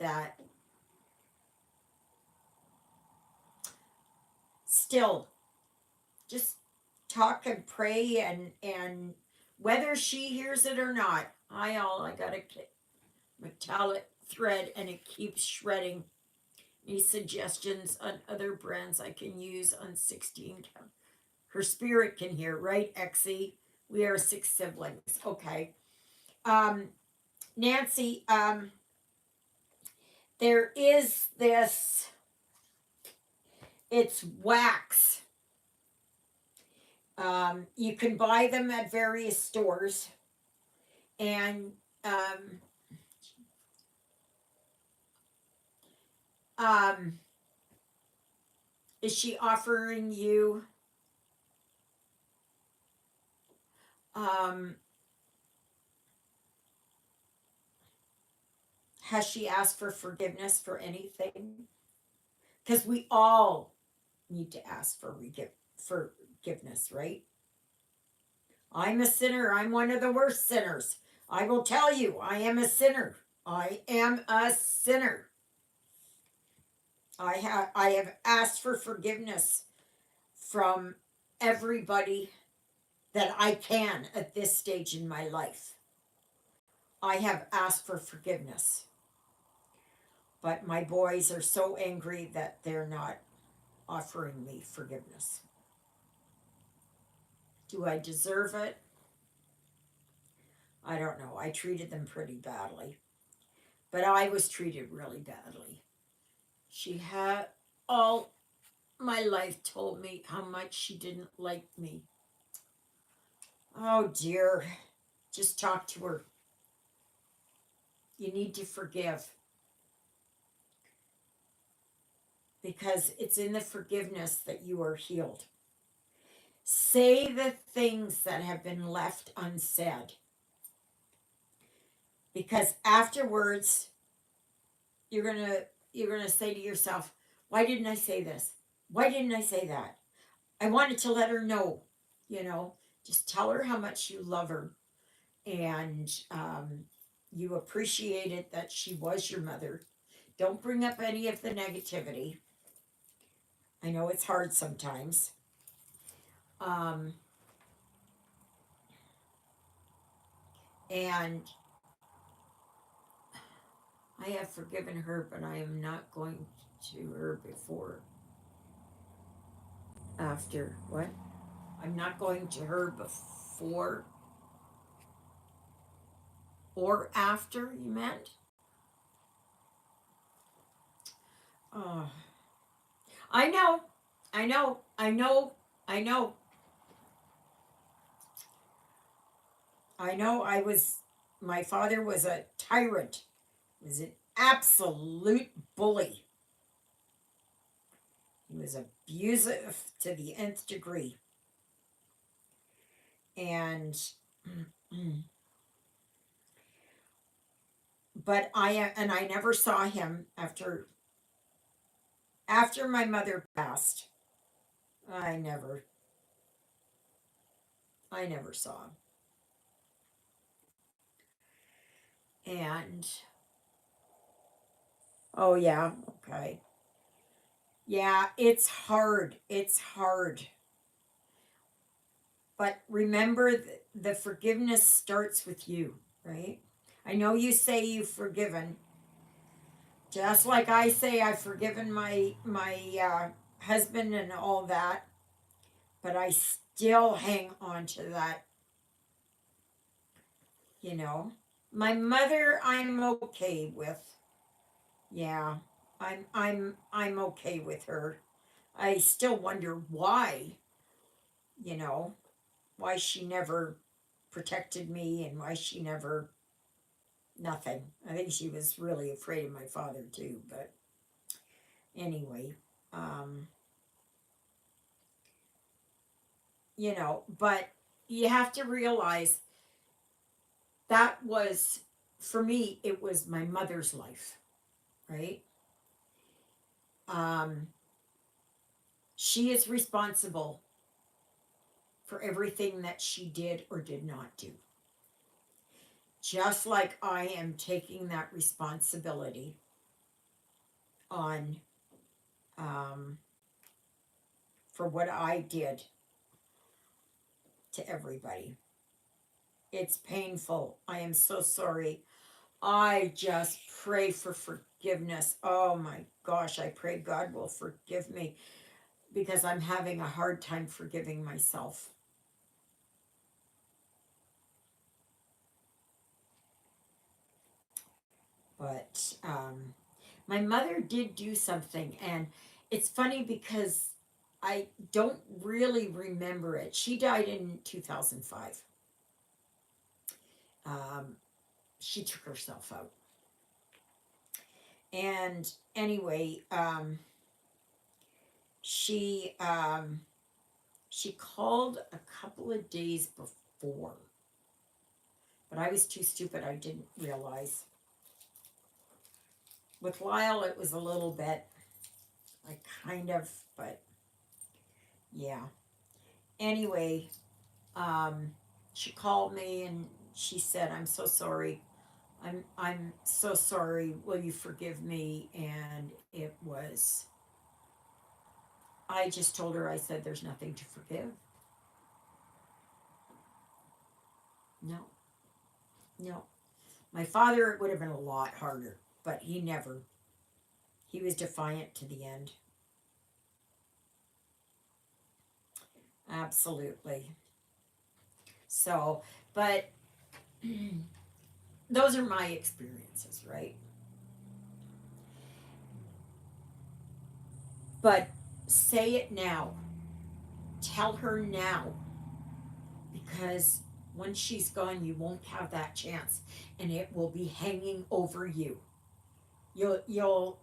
that still just talk and pray, and whether she hears it or not, I got a metallic thread and it keeps shredding. Any suggestions on other brands I can use on 16 count? Her spirit can hear, right, Exie? We are 6 siblings. Okay. Nancy, there is this, it's wax. You can buy them at various stores, and um, um, Is she offering you, um, has she asked for forgiveness for anything? Because we all need to ask for forgiveness, right? I'm a sinner. I'm one of the worst sinners. I will tell you, I am a sinner. I am a sinner. I have asked for forgiveness from everybody that I can at this stage in my life. I have asked for forgiveness. But my boys are so angry that they're not offering me forgiveness. Do I deserve it? I don't know. I treated them pretty badly. But I was treated really badly. She had all my life told me how much she didn't like me. Oh dear. Just talk to her. You need to forgive because it's in the forgiveness that you are healed. Say the things that have been left unsaid because afterwards you're going to say to yourself, why didn't I say this? Why didn't I say that? I wanted to let her know, you know, just tell her how much you love her and you appreciated that she was your mother. Don't bring up any of the negativity. I know it's hard sometimes. Um, and I have forgiven her, but I am not going to her before, after. What? I'm not going to her before or after, you meant? Oh, I know, I know, I know, I know, I know. My father was a tyrant, was an absolute bully. He was abusive to the nth degree. And, but I never saw him after my mother passed. I never, I never saw him. And, oh yeah, okay. Yeah, it's hard. It's hard. But remember, the forgiveness starts with you, right? I know you say you've forgiven, just like I say I've forgiven my husband and all that, but I still hang on to that, you know. My mother, I'm okay with. Yeah, I'm okay with her. I still wonder why, you know, why she never protected me and why she never nothing. I think she was really afraid of my father too, but anyway, um, but you have to realize that was, for me, it was my mother's life, right? Um, she is responsible for everything that she did or did not do. Just like I am taking that responsibility on um, for what I did to everybody. It's painful. I am so sorry. I just pray for forgiveness. Oh my gosh, I pray God will forgive me because I'm having a hard time forgiving myself. But my mother did do something, and it's funny because I don't really remember it. She died in 2005. Um, she took herself out. And anyway, she called a couple of days before, but I was too stupid. I didn't realize. With Lyle, it was a little bit, like, kind of, but yeah. Anyway, she called me and she said, "I'm so sorry. I'm so sorry. Will you forgive me?" And it was. I just told her. I said, "There's nothing to forgive. No, no." My father, it would have been a lot harder, but he never. He was defiant to the end. Absolutely. So, but those are my experiences, right? But say it now. Tell her now, because once she's gone, you won't have that chance, and it will be hanging over you. You'll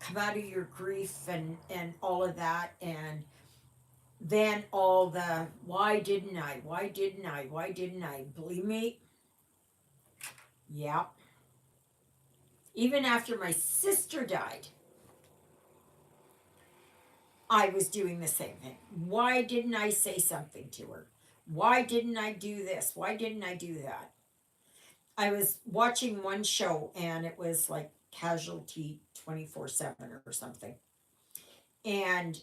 come out of your grief and all of that, and then all the why didn't I, believe me. Yeah. Even after my sister died, I was doing the same thing. Why didn't I say something to her? Why didn't I do this? Why didn't I do that? I was watching one show and it was like Casualty 24/7 or something. And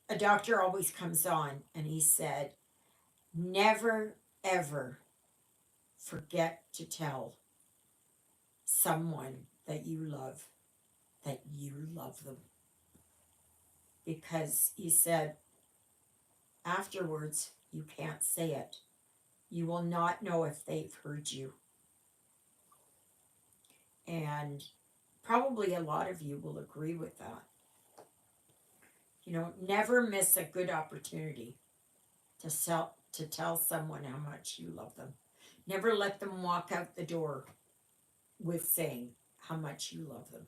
a doctor always comes on and he said, "Never, ever forget to tell someone that you love them." Because he said, afterwards, you can't say it. You will not know if they've heard you. And probably a lot of you will agree with that. Never miss a good opportunity to tell someone how much you love them. Never let them walk out the door with saying how much you love them.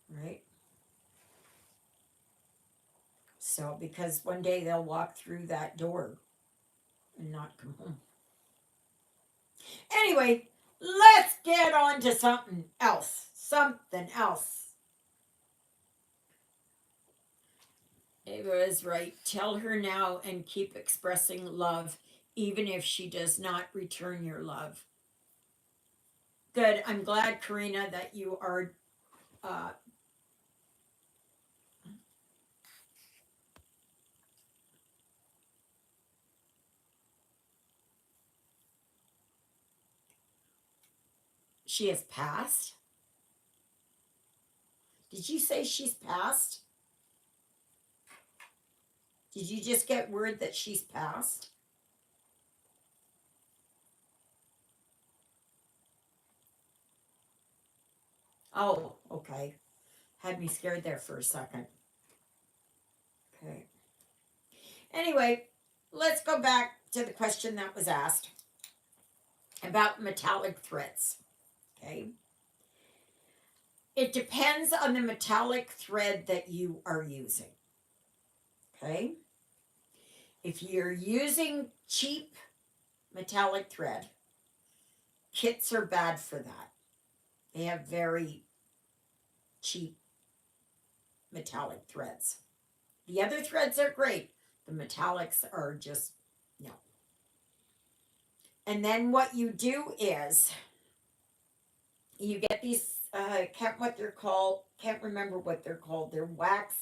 Right? So, because one day they'll walk through that door and not come home. Anyway, let's get on to something else. Something else. It was right. Tell her now and keep expressing love, even if she does not return your love. Good. I'm glad, Karina, that you are. Uh, she has passed. Did you say she's passed? Did you just get word that she's passed? Oh, okay. Had me scared there for a second. Okay. Anyway, let's go back to the question that was asked about metallic threads. Okay. It depends on the metallic thread that you are using. Okay. If you're using cheap metallic thread, kits are bad for that. They have very cheap metallic threads. The other threads are great. The metallics are just no. And then what you do is you get these can't remember what they're called. They're wax.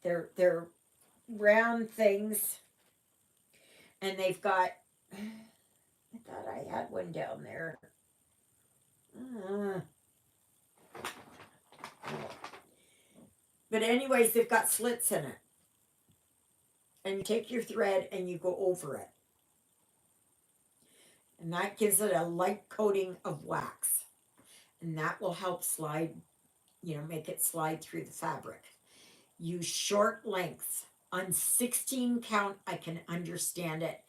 They're round things, and they've got. I thought I had one down there. Uh, but anyways, they've got slits in it, and you take your thread and you go over it, and that gives it a light coating of wax, and that will help slide. Make it slide through the fabric. Use short lengths. On 16 count, I can understand it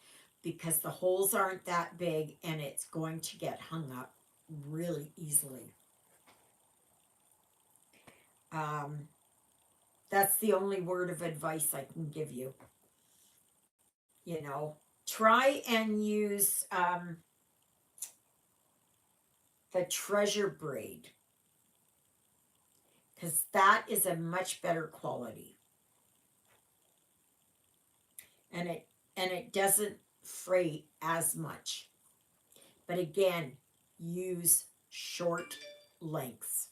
because the holes aren't that big and it's going to get hung up really easily. Um, That's the only word of advice I can give you. You know, try and use the treasure braid, because that is a much better quality, and it doesn't fray as much. But again, use short lengths.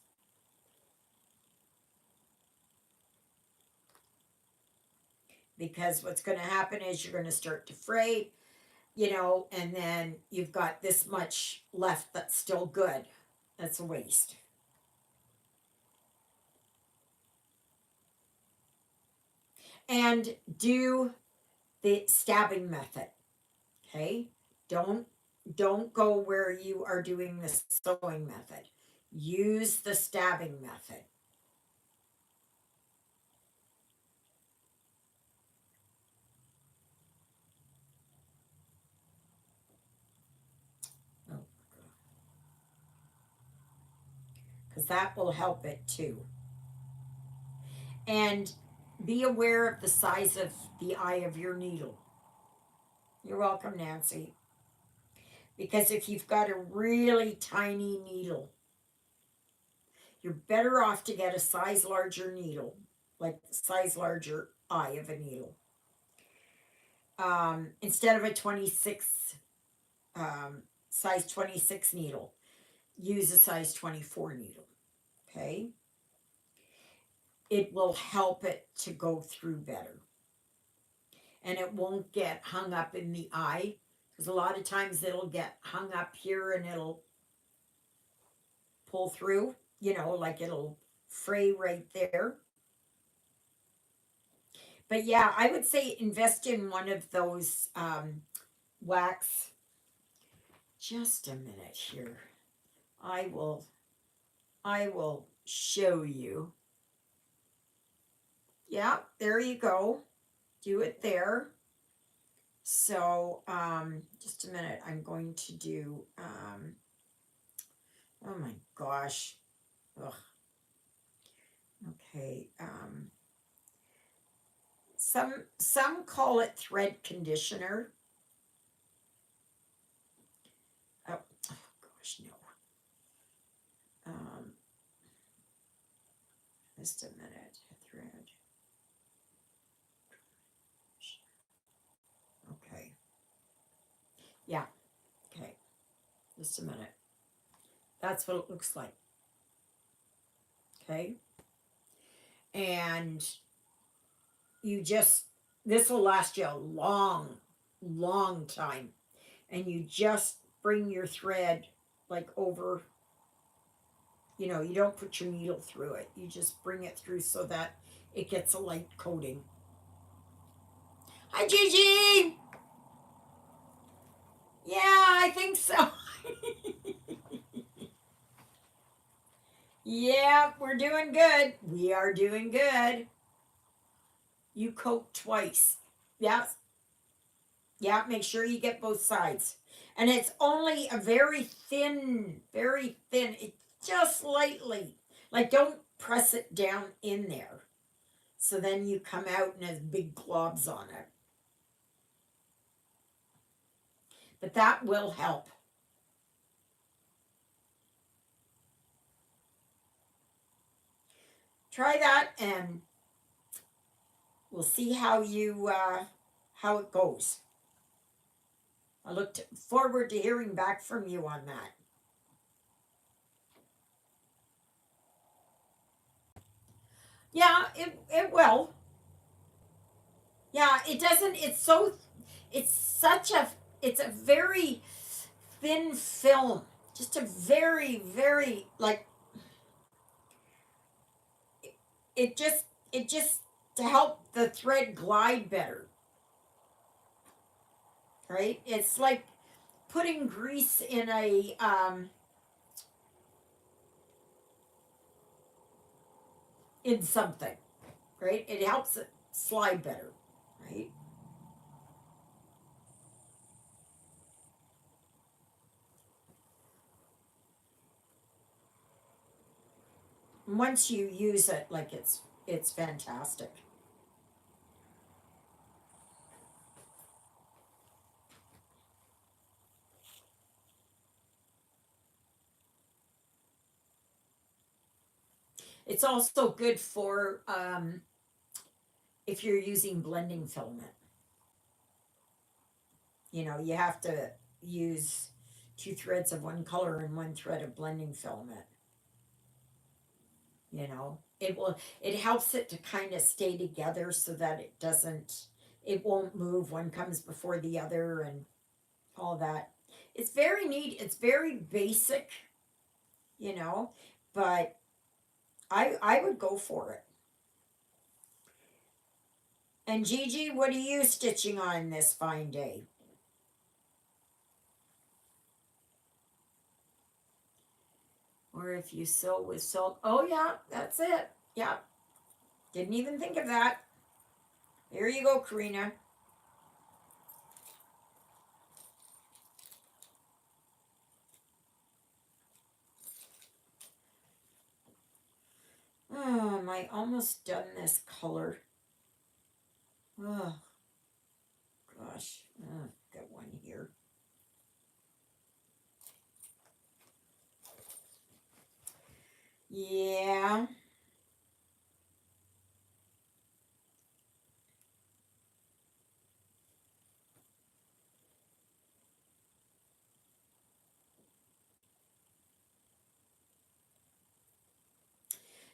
Because what's going to happen is you're going to start to fray, and then you've got this much left that's still good. That's a waste. And do the stabbing method. Okay? Don't don't go where you are doing the sewing method. Use the stabbing method. Because that will help it too. And be aware of the size of the eye of your needle. You're welcome, Nancy. Because if you've got a really tiny needle, you're better off to get a size larger needle, like the size larger eye of a needle. Instead of a 26, size 26 needle, use a size 24 needle. Okay? It will help it to go through better. And it won't get hung up in the eye, because a lot of times it'll get hung up here and it'll pull through, like it'll fray right there. But yeah, I would say invest in one of those wax. Just a minute here. I will show you. Yeah, there you go. Do it there. So, just a minute. I'm going to do, oh my gosh. Ugh. Okay. Some call it thread conditioner. Oh gosh, no. Just a minute. Thread. Okay. Yeah. Okay. Just a minute. That's what it looks like. Okay. And this will last you a long, long time. And you just bring your thread like over, you don't put your needle through it. You just bring it through so that it gets a light coating. Hi, Gigi. Yeah, I think so. Yeah, we're doing good. We are doing good. You coat twice. Yeah. Yeah, make sure you get both sides. And it's only a very thin, it's just lightly. Like, don't press it down in there. So then you come out and has big globs on it. But that will help. Try that and we'll see how it goes. I look forward to hearing back from you on that. Yeah, it will. Yeah, it doesn't. It's such a. It's a very thin film. Just a very, very like. It just. It just to help the thread glide better. Right. It's like putting grease in something. Right. It helps it slide better. Right. Once you use it, like it's It's fantastic. It's also good for if you're using blending filament. You have to use two threads of one color and one thread of blending filament. It helps it to kind of stay together so that it won't move. One comes before the other and all that. It's very neat. It's very basic, you know, but I would go for it. And Gigi, what are you stitching on this fine day? Or if you sew with silk. Oh yeah, that's it. Yeah. Didn't even think of that. Here you go, Karina. Oh, am I almost done this color? Oh gosh. Got one here. Yeah.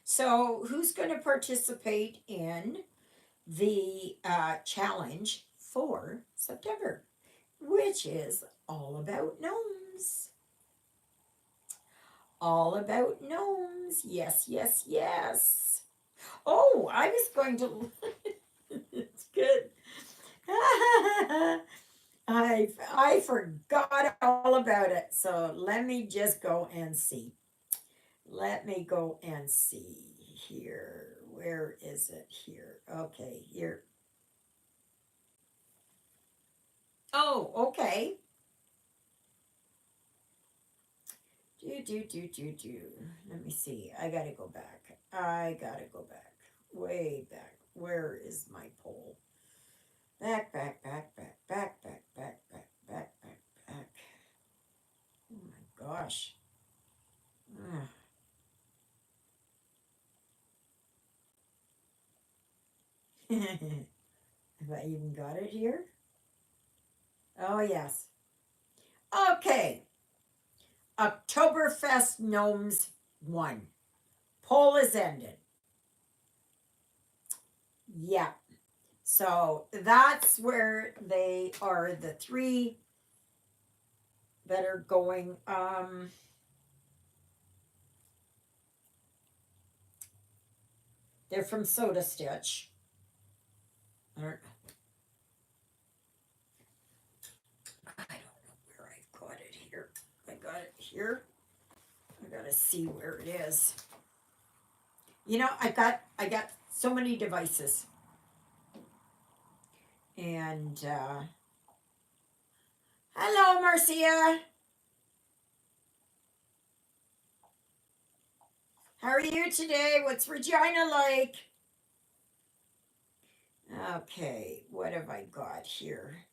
So who's going to participate in the challenge for September, which is all about gnomes? All about gnomes. Yes, yes, yes. Oh, I was going to. It's good. I forgot all about it. So let me just go and see. Let me go and see here. Where is it here? Okay, here. Oh, okay. Do. Let me see. I gotta go back. I gotta go back. Way back. Where is my poll? Back, back, back, back, back, back, back, back, back, back, back. Oh my gosh. Ugh. Have I even got it here? Oh, yes. Okay. Oktoberfest Gnomes 1. Poll is ended. Yeah. So that's where they are, the three that are going. They're from Soda Stitch. I don't know where I've got it here. I got it here. I gotta see where it is. I got so many devices. And hello, Marcia. How are you today? What's Regina like? Okay, what have I got here?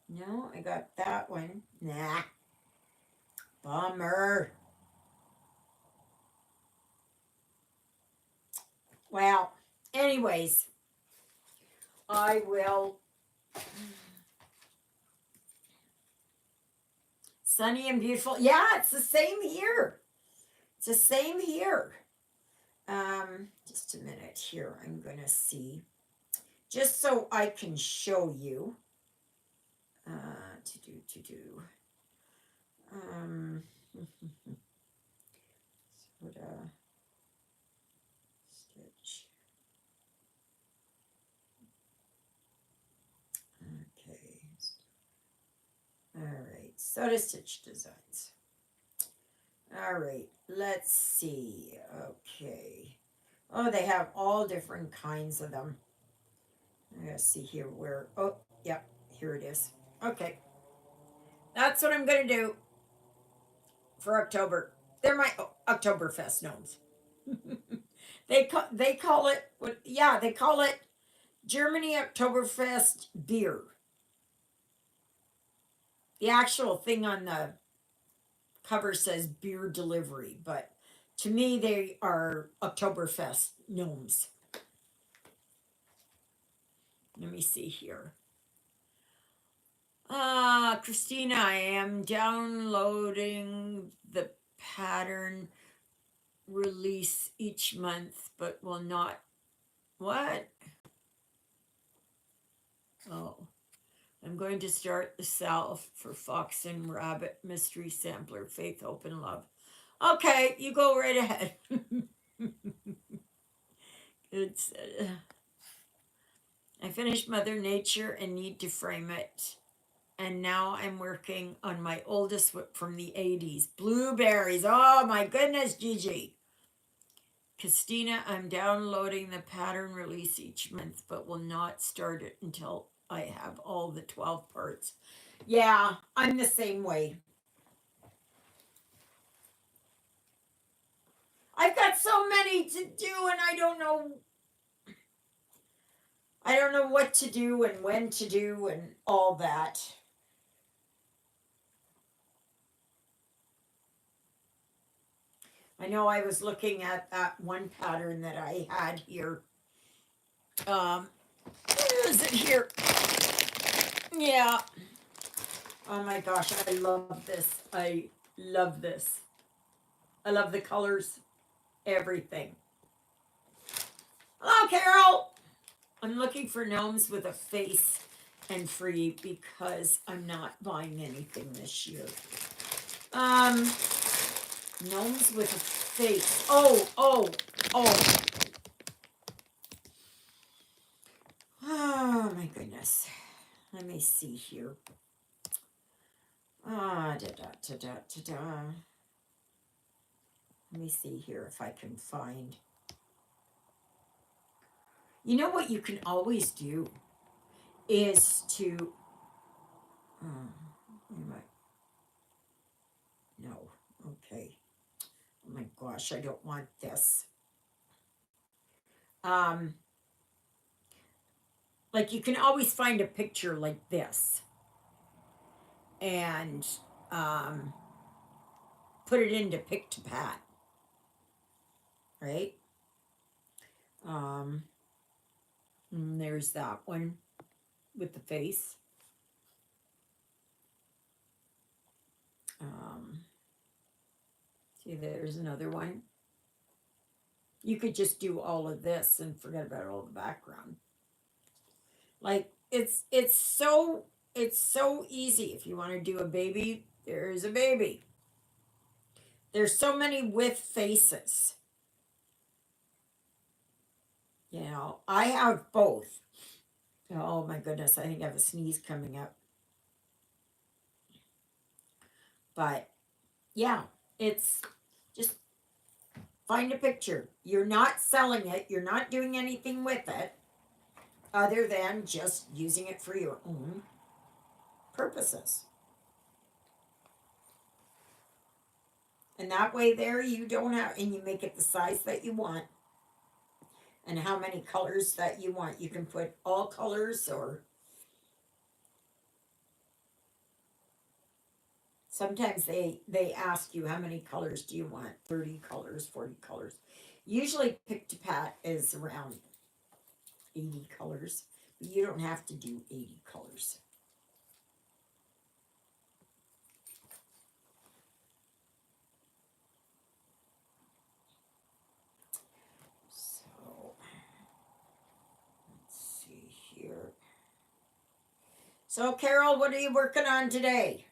No, I got that one. Nah, bummer. Well, anyways, I will. Sunny and beautiful. Yeah, it's the same here. It's the same here. Just a minute here. I'm gonna see, just so I can show you. To do. Soda Stitch. Okay. All right. Soda Stitch Designs. All right. Let's see. Okay. Oh, they have all different kinds of them. I gotta see here where. Oh, yep. Here it is. Okay. That's what I'm gonna do for October. They're my. Oh, Oktoberfest gnomes. They call it what? Yeah, they call it Germany Oktoberfest beer. The actual thing on the cover says beer delivery, but to me they are Oktoberfest gnomes. Let me see here. Christina, I am downloading the pattern release each month, but will not. What? Oh, I'm going to start the salve for Fox and Rabbit Mystery Sampler, Faith, Hope, and Love. Okay, you go right ahead. It's. I finished Mother Nature and need to frame it. And now I'm working on my oldest whip from the 80s. Blueberries. Oh my goodness, Gigi. Christina, I'm downloading the pattern release each month, but will not start it until I have all the 12 parts. Yeah, I'm the same way. I've got so many to do and I don't know what to do and when to do and all that. I know I was looking at that one pattern that I had here. Where is it here? Yeah. Oh my gosh, I love this. I love this. I love the colors, everything. Hello, Carol. I'm looking for gnomes with a face and free because I'm not buying anything this year. Gnomes with a face. Oh. Oh my goodness. Let me see here. Let me see here if I can find. You know what you can always do is to. No. Okay. Oh my gosh, I don't want this. Like you can always find a picture like this and put it into Pick to Pat, right? And there's that one with the face. See, there's another one. You could just do all of this and forget about all the background. Like it's so easy. If you want to do a baby, there's a baby. There's so many with faces. You know, I have both. Oh my goodness, I think I have a sneeze coming up. But yeah, it's just find a picture. You're not selling it, you're not doing anything with it other than just using it for your own purposes. And that way there you don't have, and you make it the size that you want and how many colors that you want. You can put all colors, or sometimes they ask you how many colors do you want, 30 colors, 40 colors. Usually Pick to Pat is around 80 colors, but you don't have to do 80 colors. So let's see here. So Carol, what are you working on today?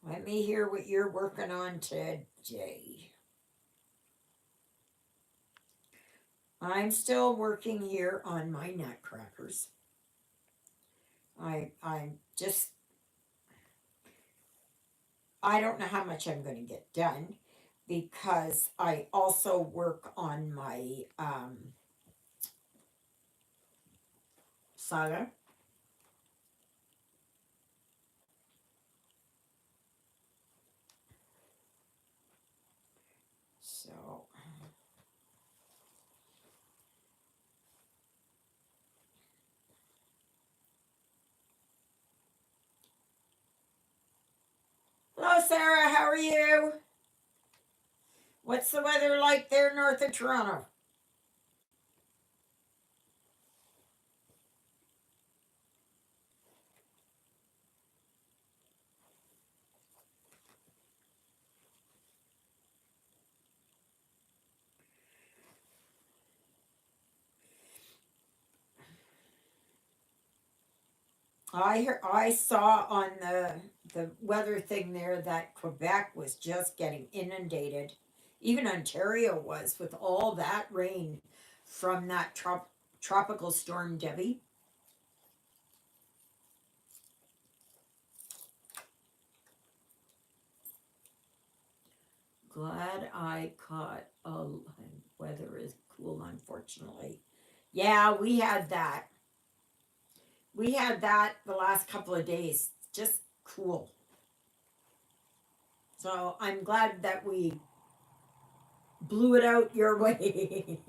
Let me hear what you're working on today. I'm still working here on my nutcrackers. I don't know how much I'm going to get done because I also work on my saga. Sarah. How are you? What's the weather like there north of Toronto? I saw on the weather thing there that Quebec was just getting inundated. Even Ontario was with all that rain from that tropical storm Debbie. Glad I caught a weather is cool unfortunately. Yeah, we had that. We had that the last couple of days. Just cool. So I'm glad that we blew it out your way.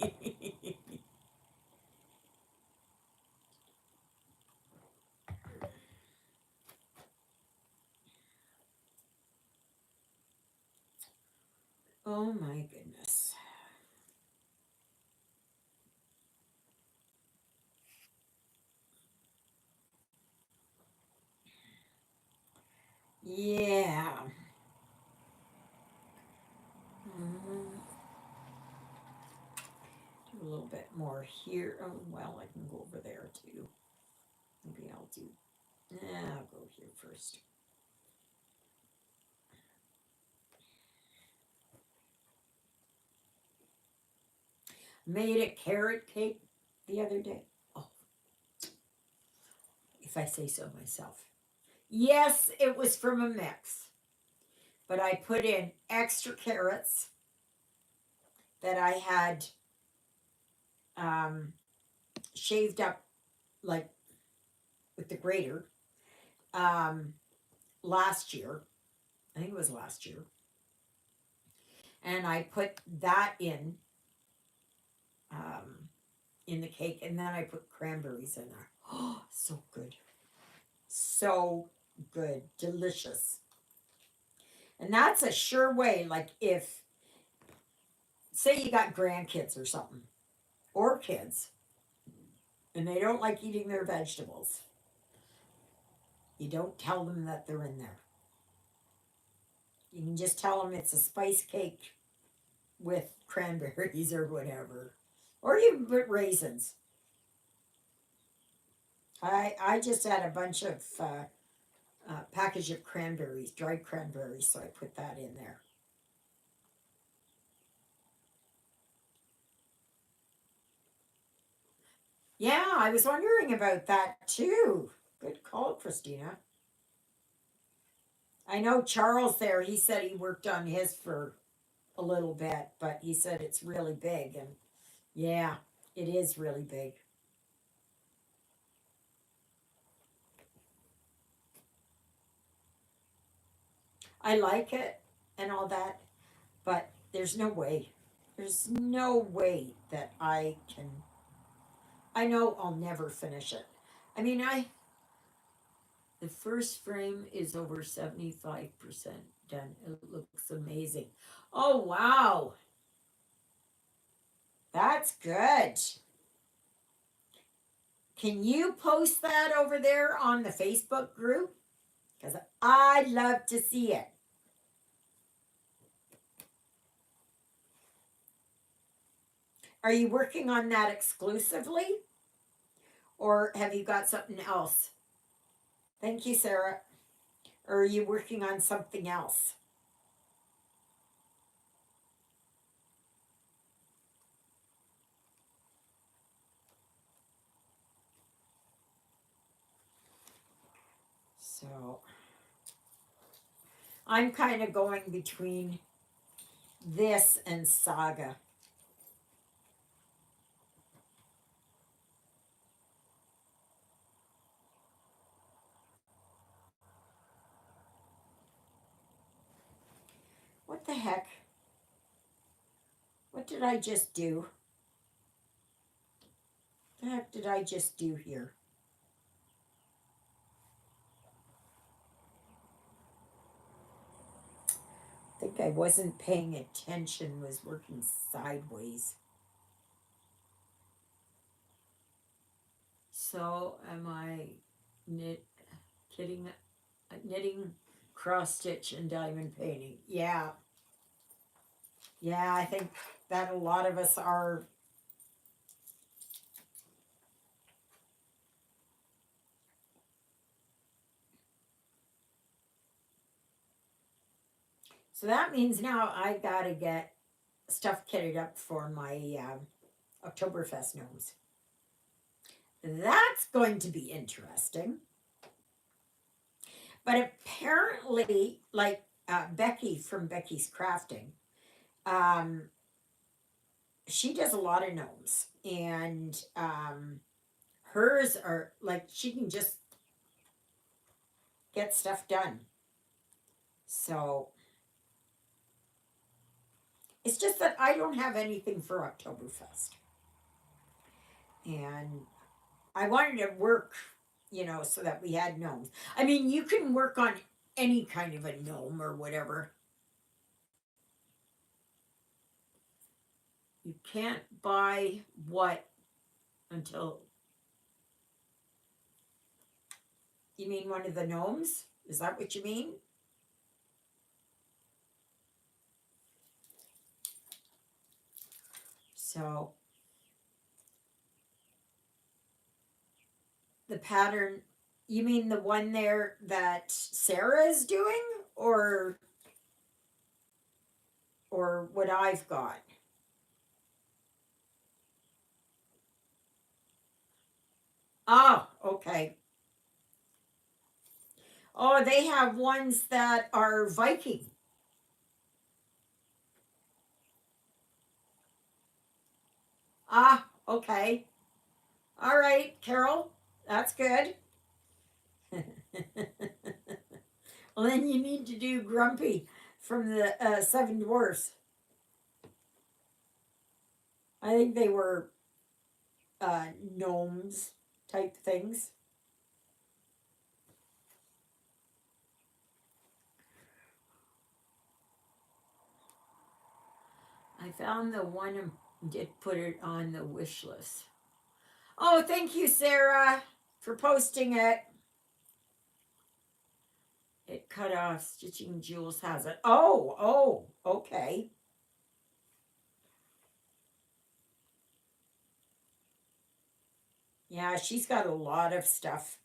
Oh my goodness. Yeah. Do a little bit more here. Oh, well, I can go over there too. Maybe I'll do. I'll go here first. Made a carrot cake the other day. Oh, if I say so myself. Yes, it was from a mix, but I put in extra carrots that I had um, shaved up like with the grater um, last year. I think it was last year. And I put that um, in the cake, and then I put cranberries in there. Oh, so good. So good. Delicious. And that's a sure way, like if, say, you got grandkids or something, or kids, and they don't like eating their vegetables, you don't tell them that they're in there. You can just tell them it's a spice cake with cranberries or whatever. Or you can put raisins. I just had a bunch of package of cranberries, dried cranberries, so I put that in there. Yeah, I was wondering about that too. Good call, Christina. I know Charles there, he said he worked on his for a little bit, but he said it's really big. And yeah, it is really big. I like it and all that, but there's no way. There's no way that I can. I know I'll never finish it. I mean, the first frame is over 75% done. It looks amazing. Oh, wow. That's good. Can you post that over there on the Facebook group? Because I'd love to see it. Are you working on that exclusively? Or have you got something else? Thank you, Sarah. Or are you working on something else? So I'm kind of going between this and Saga. What the heck? What did I just do? What the heck did I just do here? think I wasn't paying attention, was working sideways. So am I knit, kidding, knitting, cross stitch, and diamond painting? Yeah, yeah, I think that a lot of us are. So that means now I gotta get stuff kitted up for my Oktoberfest gnomes. That's going to be interesting. But apparently, like Becky from Becky's Crafting, um, she does a lot of gnomes, and hers are like she can just get stuff done. So it's just that I don't have anything for Oktoberfest, and I wanted to work, so that we had gnomes. I mean, you can work on any kind of a gnome or whatever. You can't buy what until you mean one of the gnomes? Is that what you mean? So the pattern, you mean the one there that Sarah is doing, or what I've got? Oh, okay. Oh, they have ones that are Viking. Ah, okay. All right, Carol. That's good. Well, then you need to do Grumpy from the Seven Dwarfs. I think they were gnomes type things. I found the one and did put it on the wish list. Oh, thank you, Sarah, for posting it. It cut off stitching. Jules has it. Oh, okay. Yeah, she's got a lot of stuff.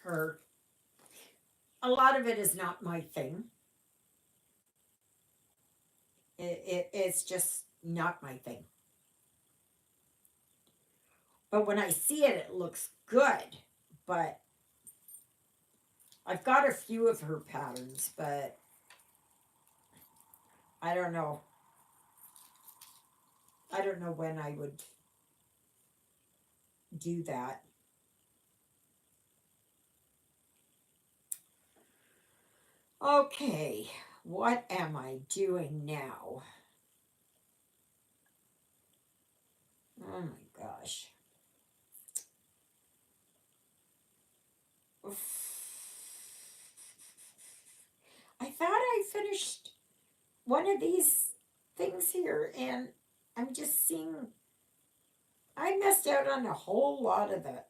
Her, a lot of it is not my thing. It's just not my thing. But when I see it, it looks good. But I've got a few of her patterns, but I don't know. I don't know when I would do that. Okay, what am I doing now? Oh my gosh. I thought I finished one of these things here, and I'm just seeing I missed out on a whole lot of it.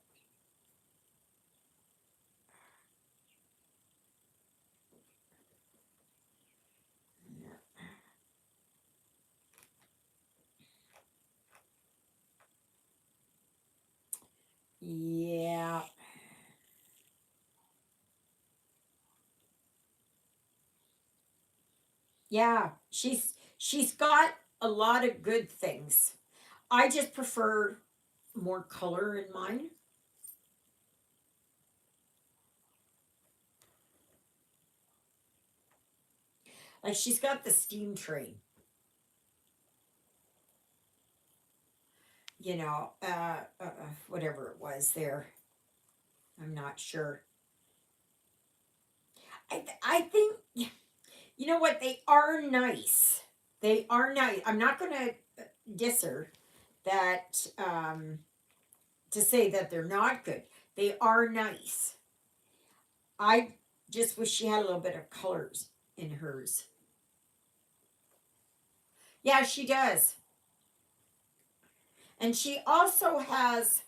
Yeah. Yeah, she's got a lot of good things. I just prefer more color in mine. Like she's got the steam train, whatever it was there. I'm not sure. I think you know what, they are nice. They are nice. I'm not going to diss her that to say that they're not good. They are nice. I just wish she had a little bit of colors in hers. Yeah, she does. And she also has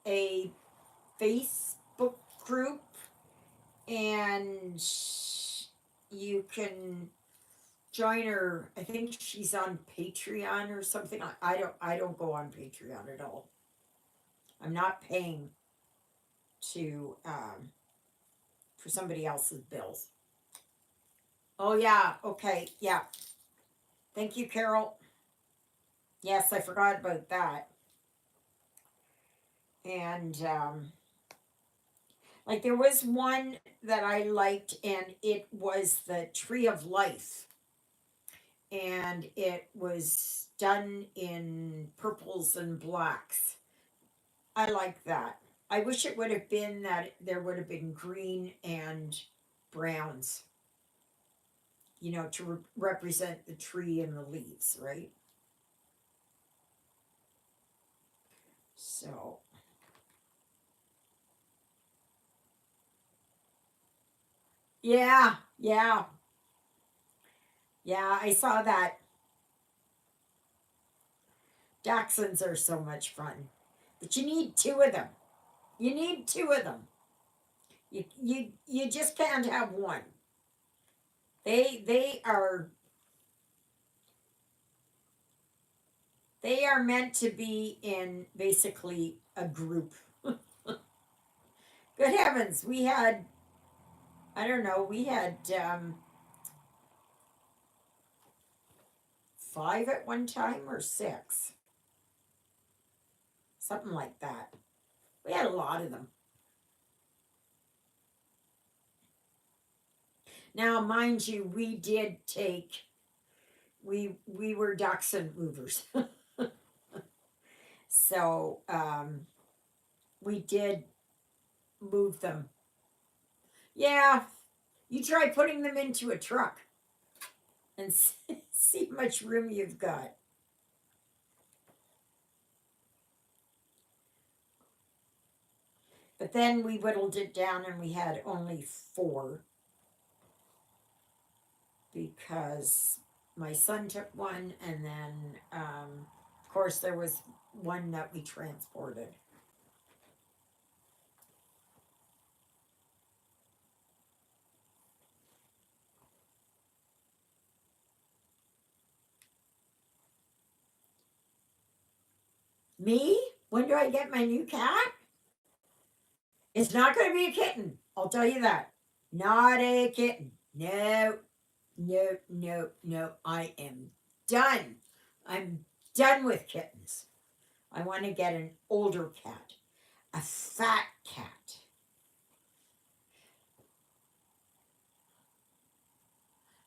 a Facebook group, and you can join her. I think she's on Patreon or something. I don't go on Patreon at all. I'm not paying to for somebody else's bills. Oh yeah, okay, yeah. Thank you, Carol. Yes, I forgot about that. And like there was one that I liked, and it was the Tree of Life, and it was done in purples and blacks. I like that. I wish it would have been that there would have been green and browns, to represent the tree and the leaves, right? So, yeah, yeah, yeah, I saw that. Dachshunds are so much fun. But you need two of them. You need two of them. You just can't have one. They are meant to be in basically a group. Good heavens, we had, I don't know, we had five at one time or six, something like that. We had a lot of them. Now, mind you, we were dachshund movers. So we did move them. Yeah, you try putting them into a truck and see how much room you've got. But then we whittled it down and we had only four because my son took one, and then, of course, there was one that we transported. Me? When do I get my new cat? It's not going to be a kitten. I'll tell you that. Not a kitten. No, no, no, no. I am done. I'm done with kittens. I want to get an older cat, a fat cat.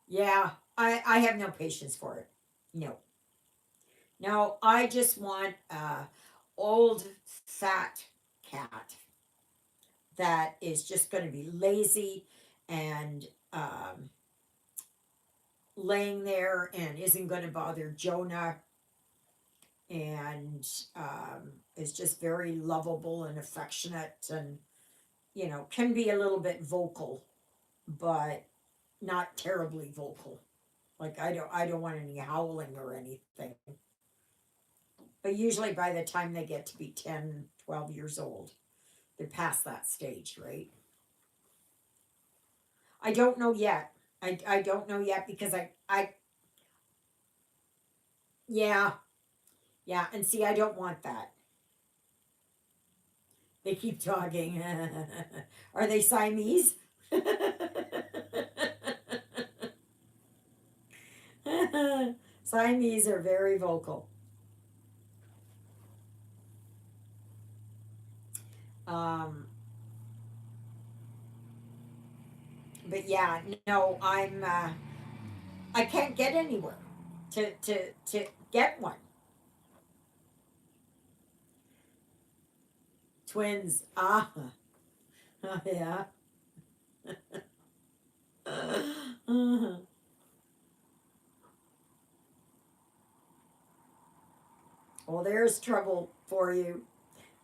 Yeah, I have no patience for it. No, no. I just want a old fat cat that is just going to be lazy and laying there and isn't going to bother Jonah, and is just very lovable and affectionate, and can be a little bit vocal, but not terribly vocal. Like I don't want any howling or anything. But usually by the time they get to be 10, 12 years old, they're past that stage, right? I don't know yet. I don't know yet because I yeah, yeah, and see, I don't want that. They keep talking. Are they Siamese? Siamese are very vocal. Um, but yeah, no, I can't get anywhere to get one. Twins. Ah, yeah. Well, there's trouble for you.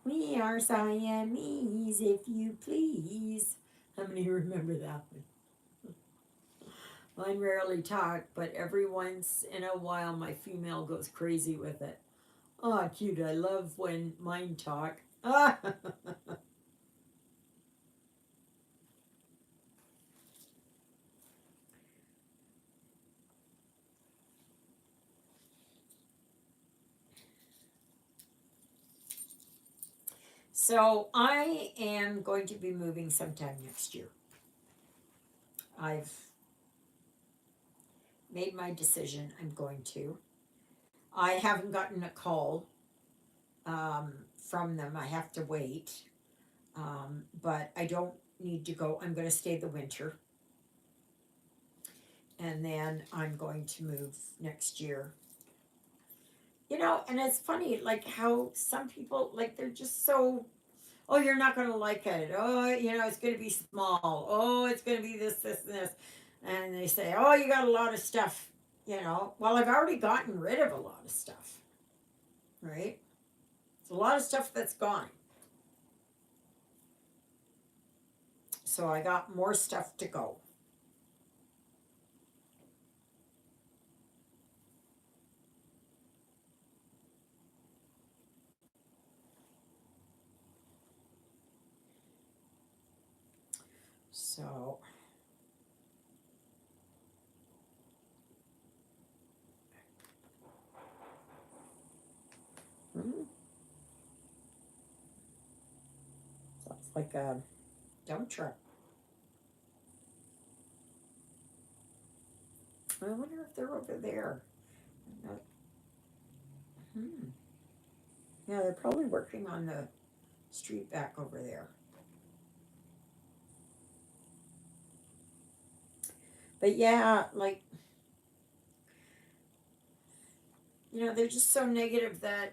We are Siamese, if you please. How many remember that one? Mine rarely talk, but every once in a while my female goes crazy with it. Oh, cute. I love when mine talk. Ah. So I am going to be moving sometime next year. I've made my decision. I'm going to. I haven't gotten a call from them. I have to wait. But I don't need to go. I'm going to stay the winter. And then I'm going to move next year. You know, and it's funny, like how some people, like, they're just so, oh, you're not going to like it. Oh, you know, it's going to be small. Oh, it's going to be this, this, and this. And they say, oh, you got a lot of stuff, you know. Well, I've already gotten rid of a lot of stuff, right? It's a lot of stuff that's gone. So I got more stuff to go. So, hmm, sounds like a dump truck. I wonder if they're over there. Hmm. Yeah, they're probably working on the street back over there. But yeah, like, you know, they're just so negative that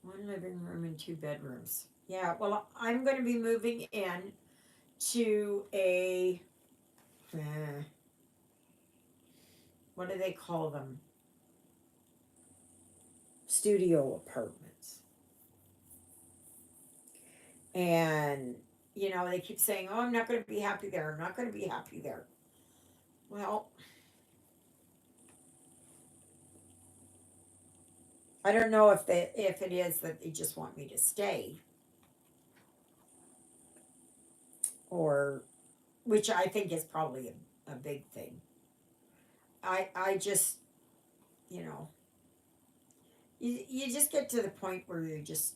one living room and two bedrooms. Yeah, well, I'm going to be moving in to a, uh, what do they call them? Studio apartments. And, you know, they keep saying, oh, I'm not going to be happy there. I'm not going to be happy there. Well, I don't know if it is that they just want me to stay, or which I think is probably a big thing. I just, you know, you just get to the point where you just,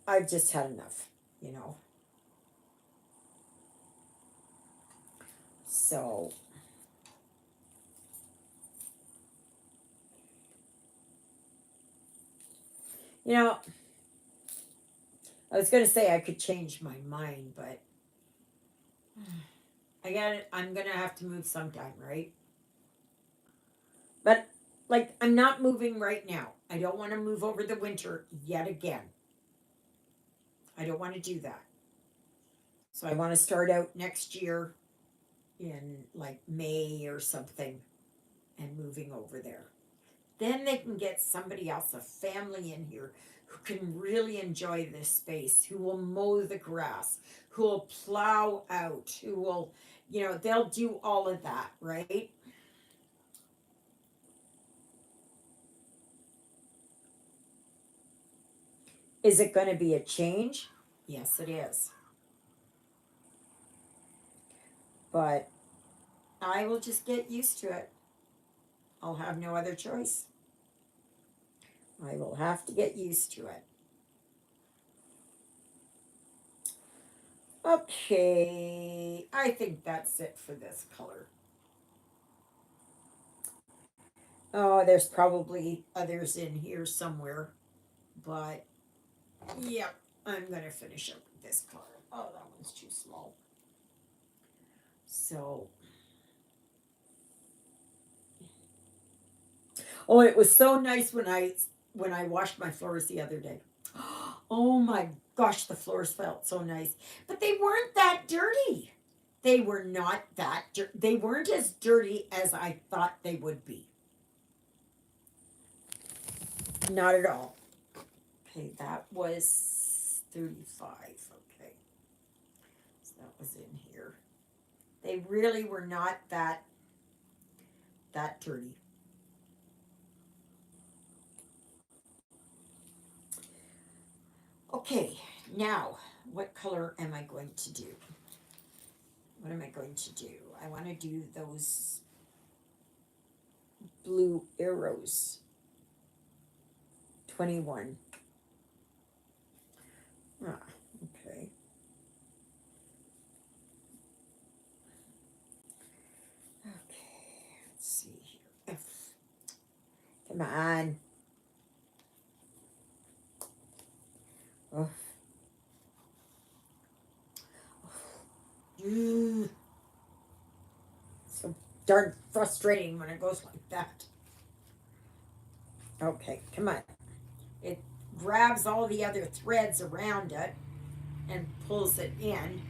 I've just had enough, you know. So, you know, I was going to say I could change my mind, but I got it. I'm going to have to move sometime, right? But like, I'm not moving right now. I don't want to move over the winter yet again. I don't want to do that. So I want to start out next year in like May or something and moving over there. Then they can get somebody else, a family in here who can really enjoy this space, who will mow the grass, who will plow out, who will, you know, they'll do all of that, right? Is it going to be a change? Yes, it is. But I will just get used to it. I'll have no other choice. I will have to get used to it. Okay, I think that's it for this color. Oh, there's probably others in here somewhere, but yep, I'm gonna finish up with this color. Oh, that one's too small. So, oh, it was so nice when I washed my floors the other day. Oh my gosh, the floors felt so nice, but they weren't that dirty. They were not that. They weren't as dirty as I thought they would be. Not at all. Okay, that was 35. Okay. So that was in here. They really were not that dirty. Okay, now what color am I going to do? What am I going to do? I want to do those blue arrows. 21. Ah, okay. Okay, let's see here. Come on. Oh. So darn frustrating when it goes like that. Okay, come on. It grabs all the other threads around it and pulls it in.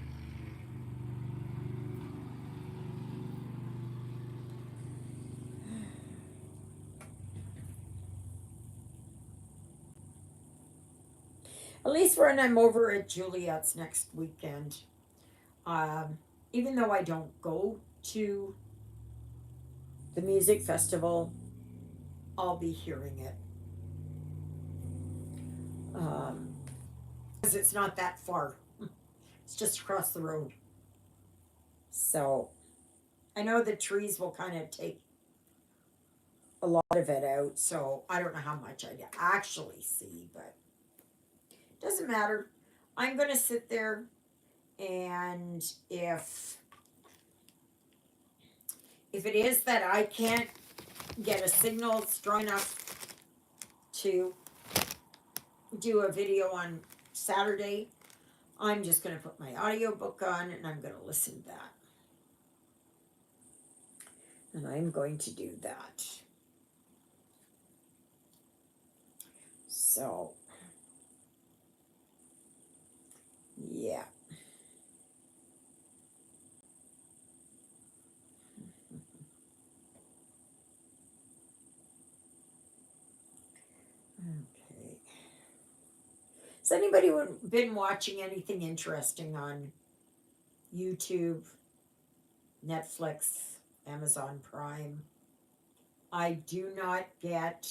At least when I'm over at Juliet's next weekend, um, even though I don't go to the music festival, I'll be hearing it. Because it's not that far, it's just across the road. So I know the trees will kind of take a lot of it out, so I don't know how much I actually see, but it doesn't matter. I'm going to sit there, and if it is that I can't get a signal strong enough to do a video on Saturday, I'm just going to put my audiobook on and I'm going to listen to that. And I'm going to do that. So, yeah. Okay. Has anybody been watching anything interesting on YouTube, Netflix, Amazon Prime? I do not get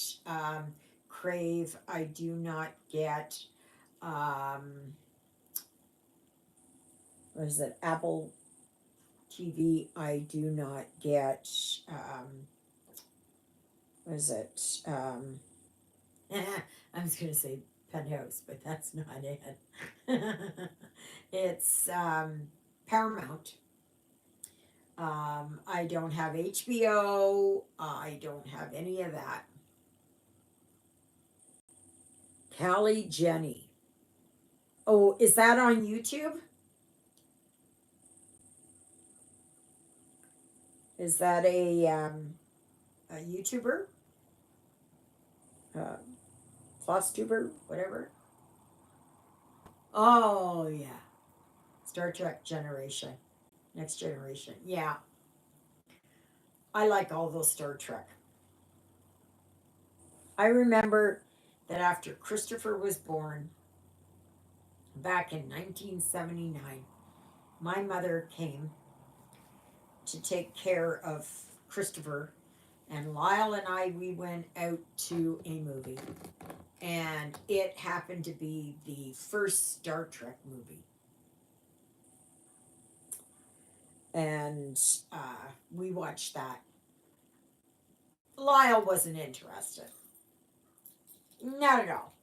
Crave. I do not get what is it? Apple TV. I do not get what is it? I was gonna say Penthouse, but that's not it. It's Paramount. I don't have HBO. I don't have any of that. Callie Jenny. Oh, is that on YouTube? Is that a YouTuber? Uh, Plus tuber, whatever. Oh yeah, Star Trek Generation, Next Generation. Yeah, I like all those Star Trek. I remember that after Christopher was born, back in 1979, my mother came to take care of Christopher, and Lyle and I, we went out to a movie, and it happened to be the first Star Trek movie. And we watched that. Lyle wasn't interested. Not at all.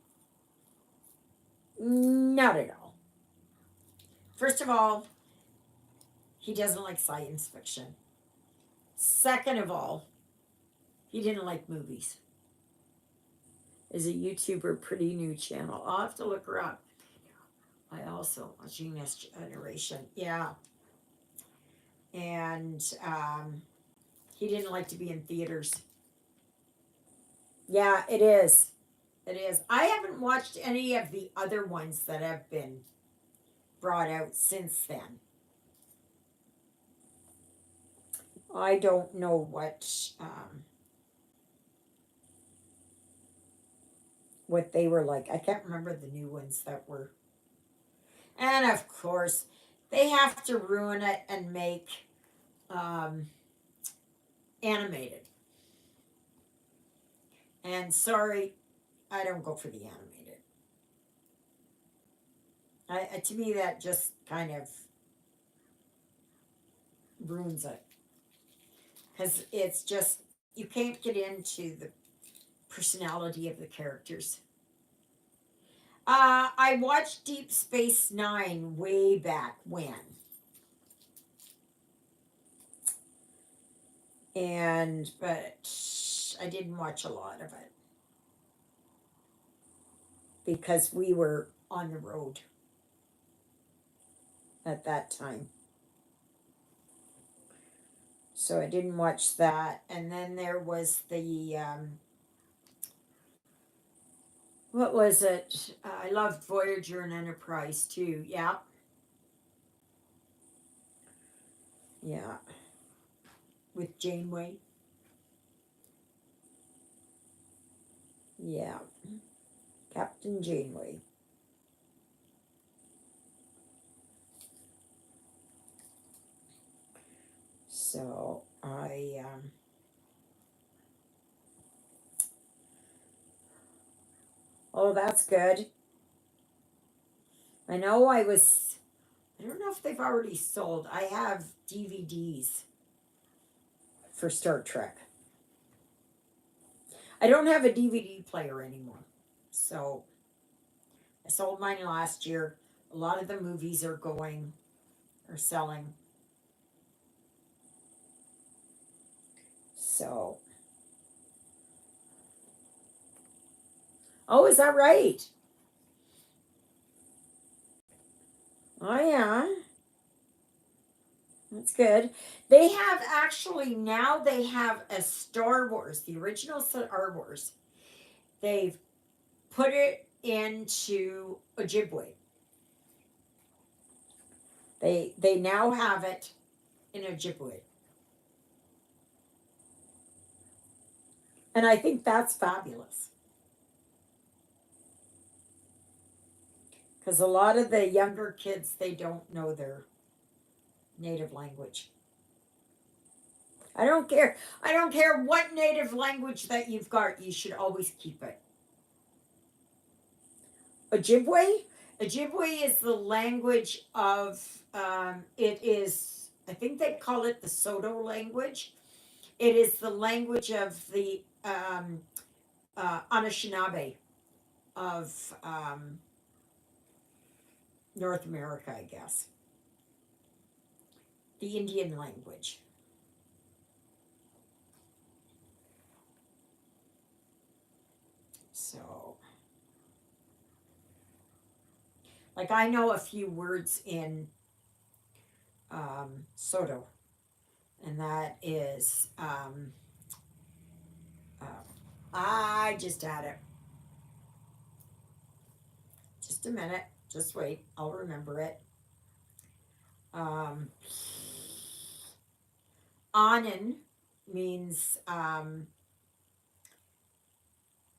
Not at all. First of all, he doesn't like science fiction. Second of all, he didn't like movies. Is a YouTuber, pretty new channel. I'll have to look her up. I also watching Next Generation. Yeah. And he didn't like to be in theaters. Yeah, it is. It is. I haven't watched any of the other ones that have been brought out since then. I don't know what they were like. I can't remember the new ones that were And of course, they have to ruin it and make um, animated. And sorry, I don't go for the animated. To me, that just kind of ruins it because it's just you can't get into the personality of the characters. I watched Deep Space Nine way back when, but I didn't watch a lot of it because we were on the road at that time. So I didn't watch that. And then there was the what was it? I loved Voyager and Enterprise too. Yeah, yeah, with Janeway. Yeah, Captain Janeway. So oh, that's good. I know I was. I don't know if they've already sold. I have DVDs for Star Trek. I don't have a DVD player anymore. So I sold mine last year. A lot of the movies are going or selling. So, oh, is that right? Oh, yeah. That's good. They have actually now they have a Star Wars, the original Star Wars. They've put it into Ojibwe. They now have it in Ojibwe. And I think that's fabulous. Because a lot of the younger kids they don't know their native language. I don't care. I don't care what native language that you've got, you should always keep it. Ojibwe? Ojibwe is the language of, it is, I think they call it the Soto language. It is the language of the Anishinaabe of North America, I guess. The Indian language. So, like, I know a few words in Soto, and that is, uh, I just had it. Just a minute. Just wait. I'll remember it. Um, Anin means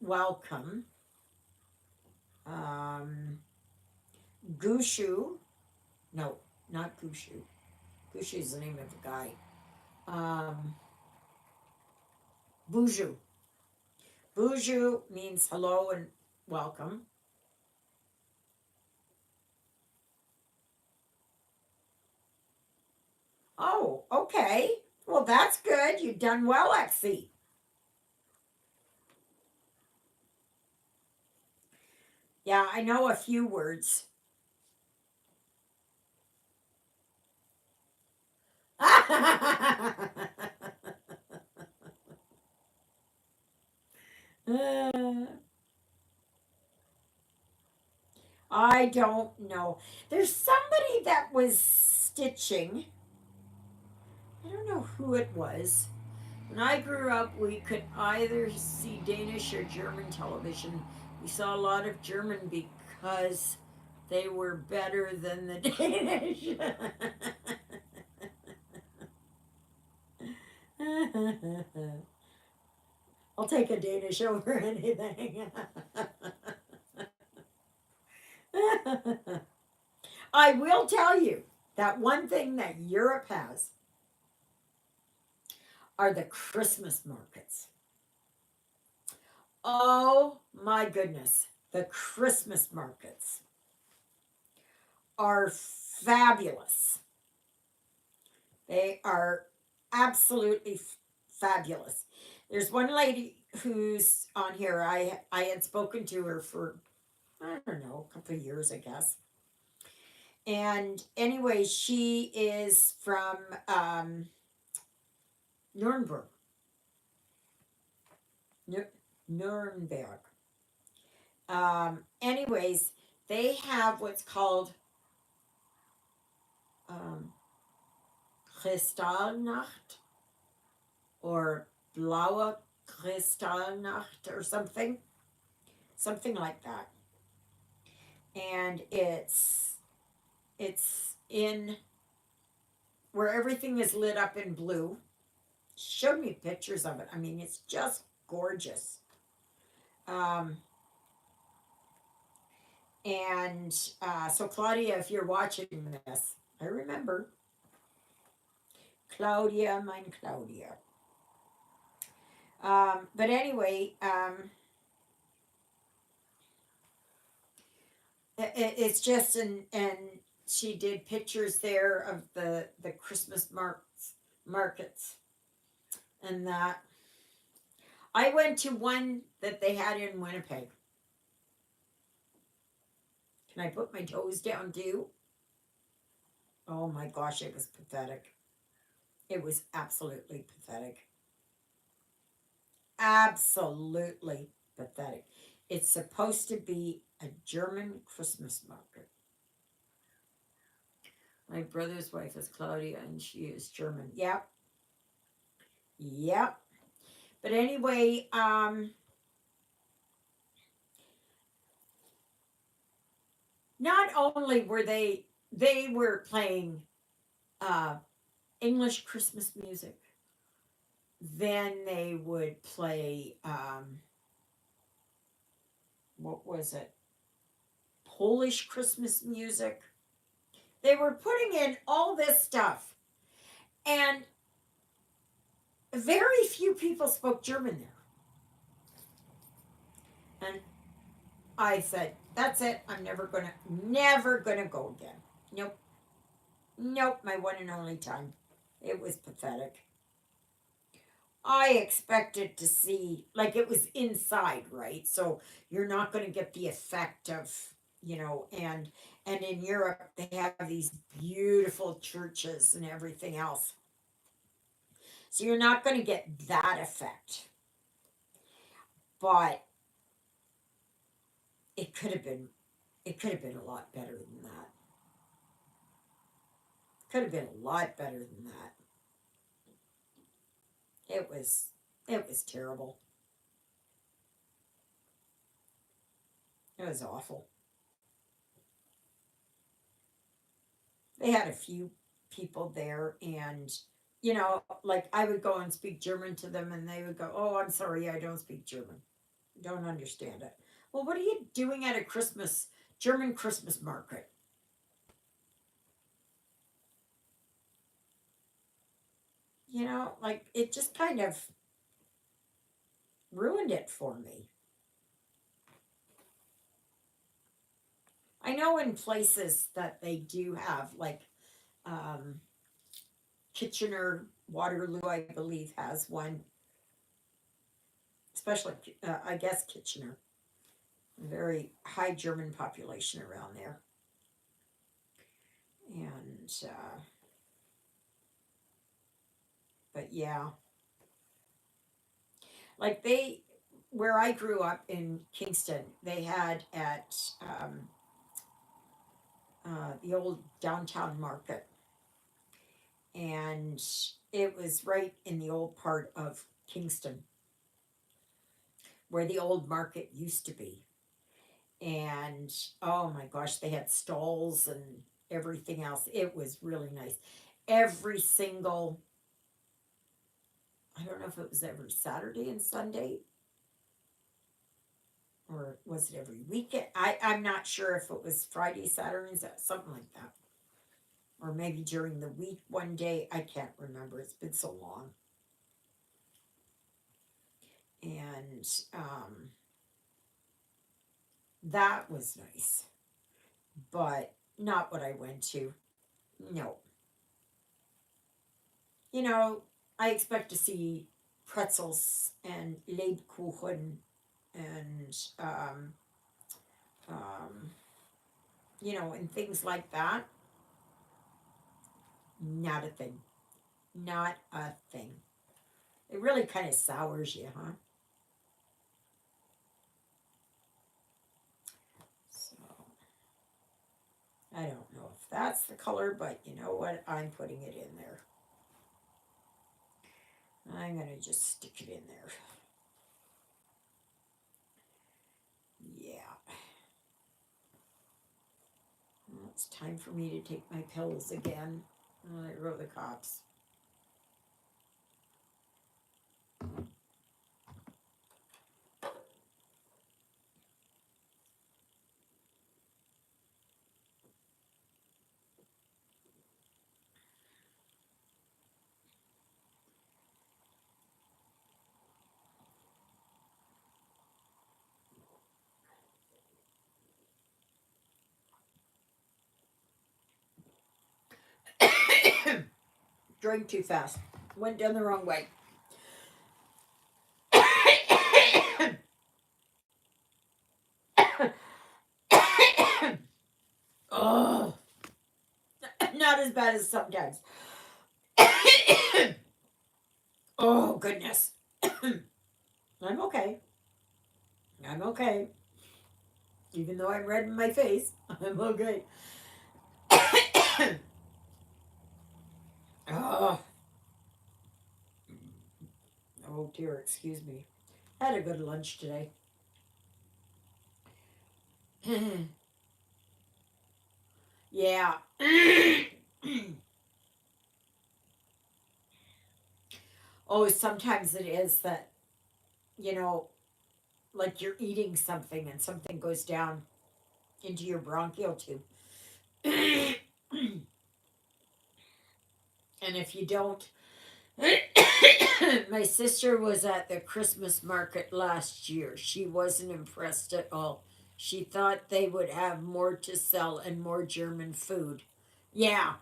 welcome. Um, Gushu, no, not Gushu. Gushu is the name of the guy. Um, Buju. Buju means hello and welcome. Oh, okay. Well, that's good. You've done well, Lexi. Yeah, I know a few words. I don't know. There's somebody that was stitching. I don't know who it was. When I grew up, we could either see Danish or German television. We saw a lot of German because they were better than the Danish. I'll take a Danish over anything. I will tell you that one thing that Europe has are the Christmas markets. Oh my goodness. The Christmas markets are fabulous. They are absolutely fabulous. There's one lady who's on here. I had spoken to her for, I don't know, a couple of years, I guess. And anyway, she is from Nuremberg. Nuremberg. Anyways, they have what's called um, Kristallnacht or Blaue Kristallnacht or something like that. And it's in where everything is lit up in blue. She showed me pictures of it. I mean, it's just gorgeous. Um, and so, Claudia, if you're watching this, I remember Claudia, mine Claudia. But anyway, it's just and she did pictures there of the Christmas markets and that. I went to one that they had in Winnipeg. Can I put my toes down too? Oh my gosh, it was pathetic. It was absolutely pathetic. Absolutely pathetic. It's supposed to be a German Christmas market. My brother's wife is Claudia and she is German. Yep. Yep. But anyway, not only were they were playing uh English Christmas music, then they would play what was it? Polish Christmas music. They were putting in all this stuff. And very few people spoke German there. And I said, that's it. I'm never gonna go again. Nope. Nope, my one and only time. It was pathetic. I expected to see, like, it was inside, right? So you're not going to get the effect of, and in Europe they have these beautiful churches and everything else. So you're not going to get that effect. But it could have been it could have been a lot better than that. Could have been a lot better than that. It was it was terrible. It was awful. They had a few people there and like I would go and speak German to them and they would go, "Oh, I'm sorry, I don't speak German. Don't understand it." Well, what are you doing at a German Christmas market? Like it just kind of ruined it for me. I know in places that they do have like um, Kitchener, Waterloo, I believe, has one, especially I guess Kitchener. Very high German population around there, and but yeah, like where I grew up in Kingston, they had at the old downtown market, and it was right in the old part of Kingston where the old market used to be. And oh my gosh, they had stalls and everything else. It was really nice. Every single, I don't know if it was every Saturday and Sunday, or was it every weekend? I'm not sure if it was Friday, Saturday, something like that. Or maybe during the week one day. I can't remember. It's been so long. And that was nice, but not what I went to. No. You know, I expect to see pretzels and Lebkuchen and, um, and things like that. Not a thing. Not a thing. It really kind of sours you, huh? So, I don't know if that's the color, but you know what? I'm putting it in there. I'm going to just stick it in there. Yeah. Well, it's time for me to take my pills again. I wrote the cops. Drank too fast. Went down the wrong way. Oh, not as bad as sometimes. Oh, goodness. I'm okay. I'm okay. Even though I'm red in my face, I'm okay. Oh, oh dear, excuse me. Had a good lunch today. Yeah. Oh, sometimes it is that, you know, like you're eating something and something goes down into your bronchial tube. And if you don't, my sister was at the Christmas market last year. She wasn't impressed at all. She thought they would have more to sell and more German food. Yeah,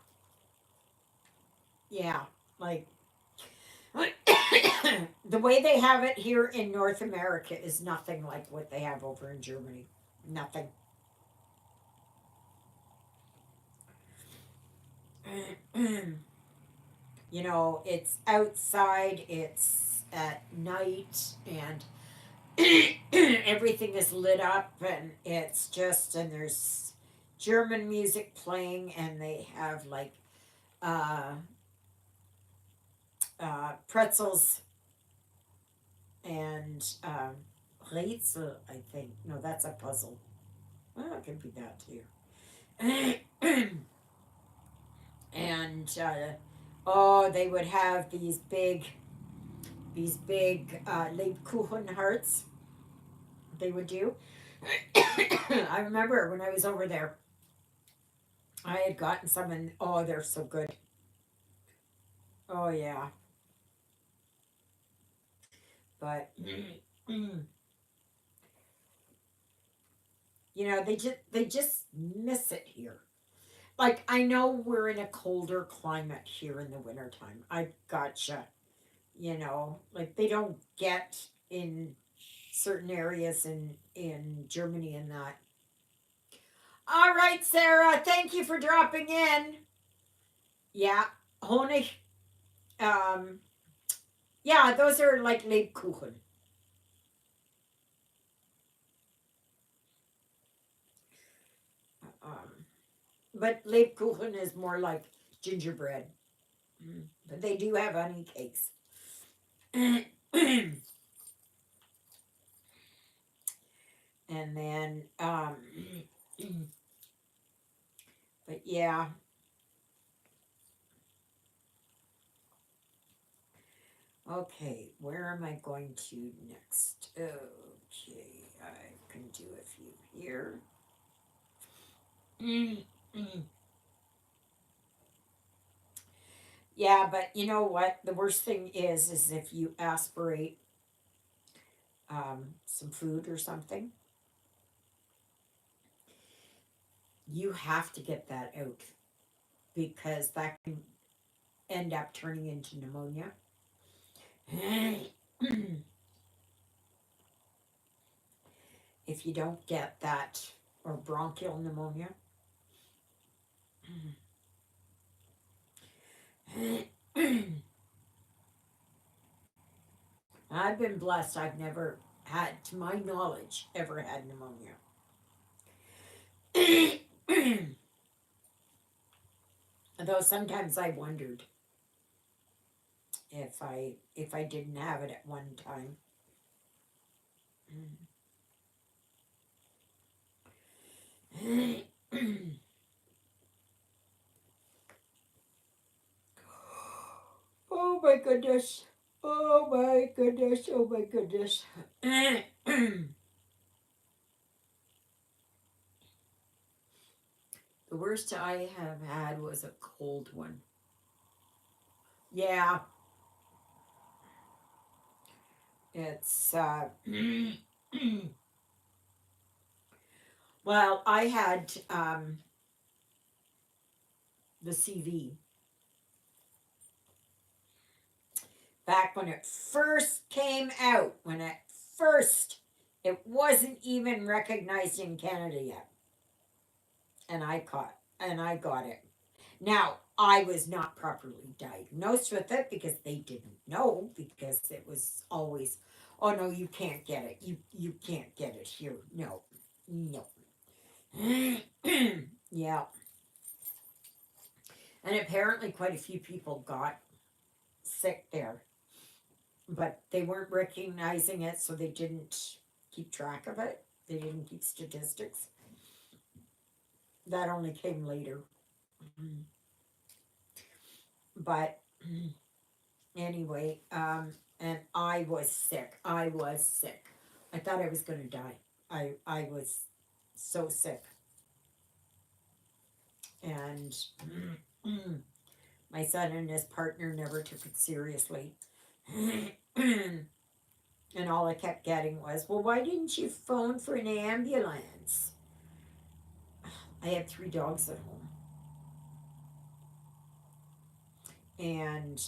yeah. Like, the way they have it here in North America is nothing like what they have over in Germany. Nothing. It's outside, it's at night, and everything is lit up, and and there's German music playing, and they have like uh, pretzels and Rätsel, I think. No, that's a puzzle. Well, it could be that too. And oh, they would have these big Lebkuchen hearts. They would do. I remember when I was over there, I had gotten some, and oh, they're so good. Oh yeah, but they just miss it here. Like, I know we're in a colder climate here in the wintertime. I gotcha. Like they don't get in certain areas in Germany and that. All right, Sarah. Thank you for dropping in. Yeah, Honig. Um, yeah, those are like Lebkuchen. Um, but Lebkuchen is more like gingerbread. But they do have honey cakes. And then, but yeah. Okay, where am I going to next? Okay, I've can do a few here. Mm, mm. Yeah, but you know what? The worst thing is if you aspirate some food or something, you have to get that out because that can end up turning into pneumonia. If you don't get that, or bronchial pneumonia. I've been blessed. I've never had, to my knowledge, ever had pneumonia. Though sometimes I wondered if I didn't have it at one time. Oh my goodness. Oh my goodness. Oh my goodness. The worst I have had was a cold one. Yeah, it's well, I had the CV back when it first came out. When it first, it wasn't even recognized in Canada yet, and I got it. Now, I was not properly diagnosed with it because they didn't know, because it was always, oh no, you can't get it. You can't get it here. No. No. Yeah. And apparently quite a few people got sick there, but they weren't recognizing it, so they didn't keep track of it. They didn't keep statistics. That only came later. But anyway, and I was sick. I was sick. I thought I was going to die. I was so sick. And my son and his partner never took it seriously. And all I kept getting was, well, why didn't you phone for an ambulance? I had 3 dogs at home. And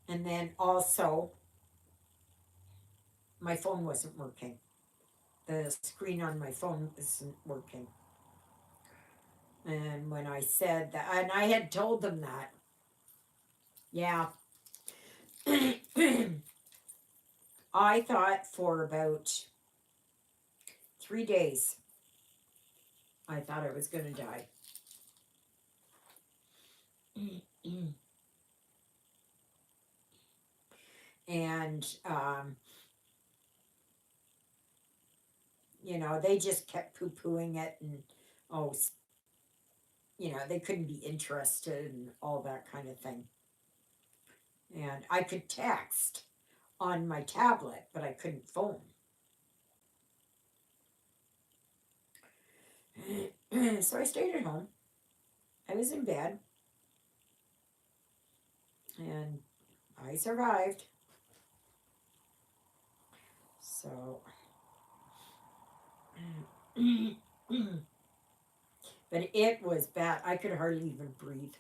and then also my phone wasn't working. The screen on my phone isn't working. And when I said that, and I had told them that, yeah. I thought for about 3 days, I thought I was going to die. And, they just kept poo pooing it, and, oh, they couldn't be interested and all that kind of thing. And I could text on my tablet, but I couldn't phone. So I stayed at home. I was in bed, and I survived. So, but it was bad. I could hardly even breathe.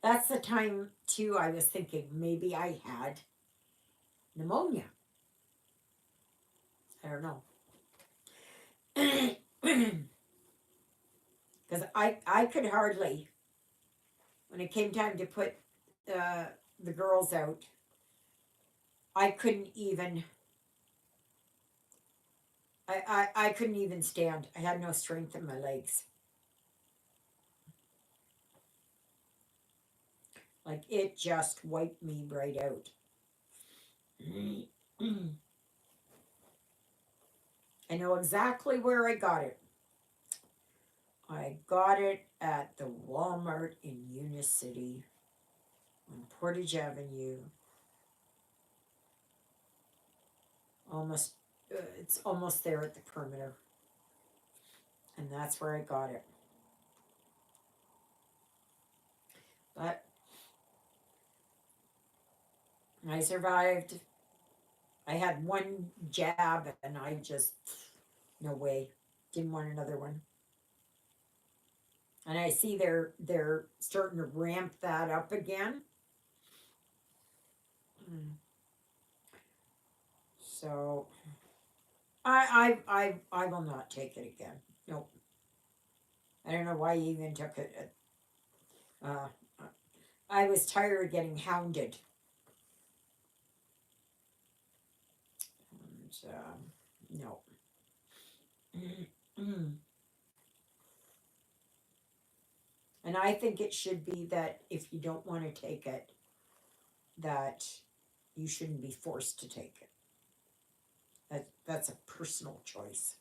That's the time, too, I was thinking maybe I had pneumonia. I don't know. Because I could hardly, when it came time to put the girls out, I couldn't even, I couldn't even stand. I had no strength in my legs. Like, it just wiped me right out. I know exactly where I got it. I got it at the Walmart in Unicity on Portage Avenue. Almost, it's almost there at the perimeter. And that's where I got it. But I survived. I had one jab and I just, no way. Didn't want another one. And I see they're starting to ramp that up again. So I will not take it again. Nope. I don't know why you even took it. Uh, I was tired of getting hounded. And, no. And I think it should be that if you don't want to take it, that you shouldn't be forced to take it. That's a personal choice.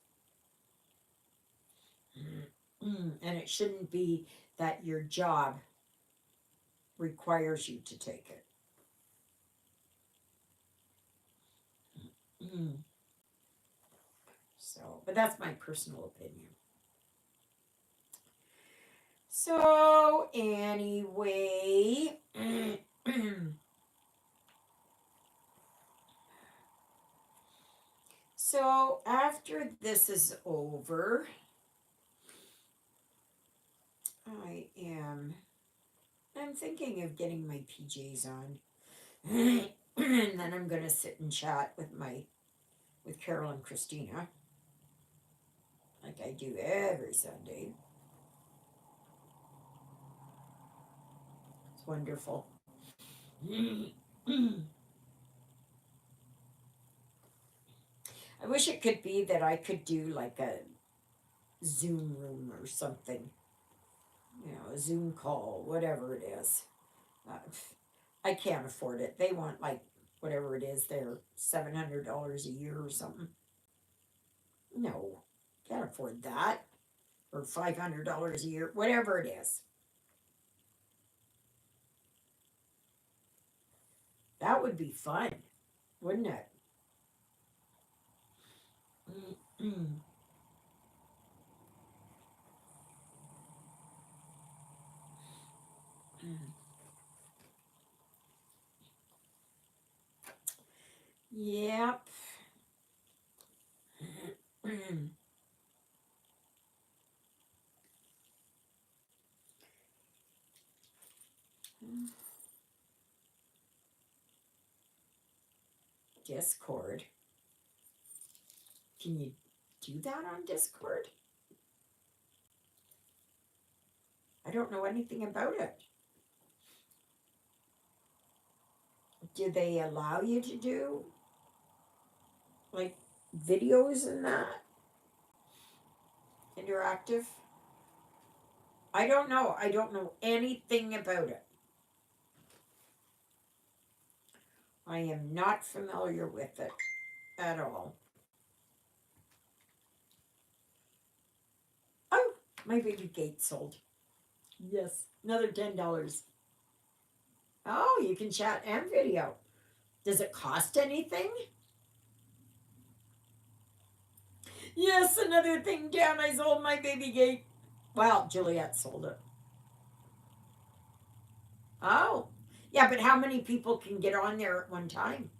And it shouldn't be that your job requires you to take it. So, but that's my personal opinion. So, anyway, so after this is over, I'm thinking of getting my PJs on. And then I'm gonna sit and chat with Carol and Christina, like I do every Sunday. It's wonderful. I wish it could be that I could do like a Zoom room or something, a Zoom call, whatever it is. Uh, I can't afford it. They want like whatever it is, they're $700 a year or something. No, can't afford that. Or $500 a year, whatever it is. That would be fun, wouldn't it? Yep. Discord. Can you do that on Discord? I don't know anything about it. Do they allow you to do like videos and that? Interactive? I don't know. I don't know anything about it. I am not familiar with it at all. Oh, my baby gate sold. Yes, another $10. Oh, you can chat and video. Does it cost anything? Yes, another thing down. I sold my baby gate. Well, Juliet sold it. Oh, yeah, but how many people can get on there at one time?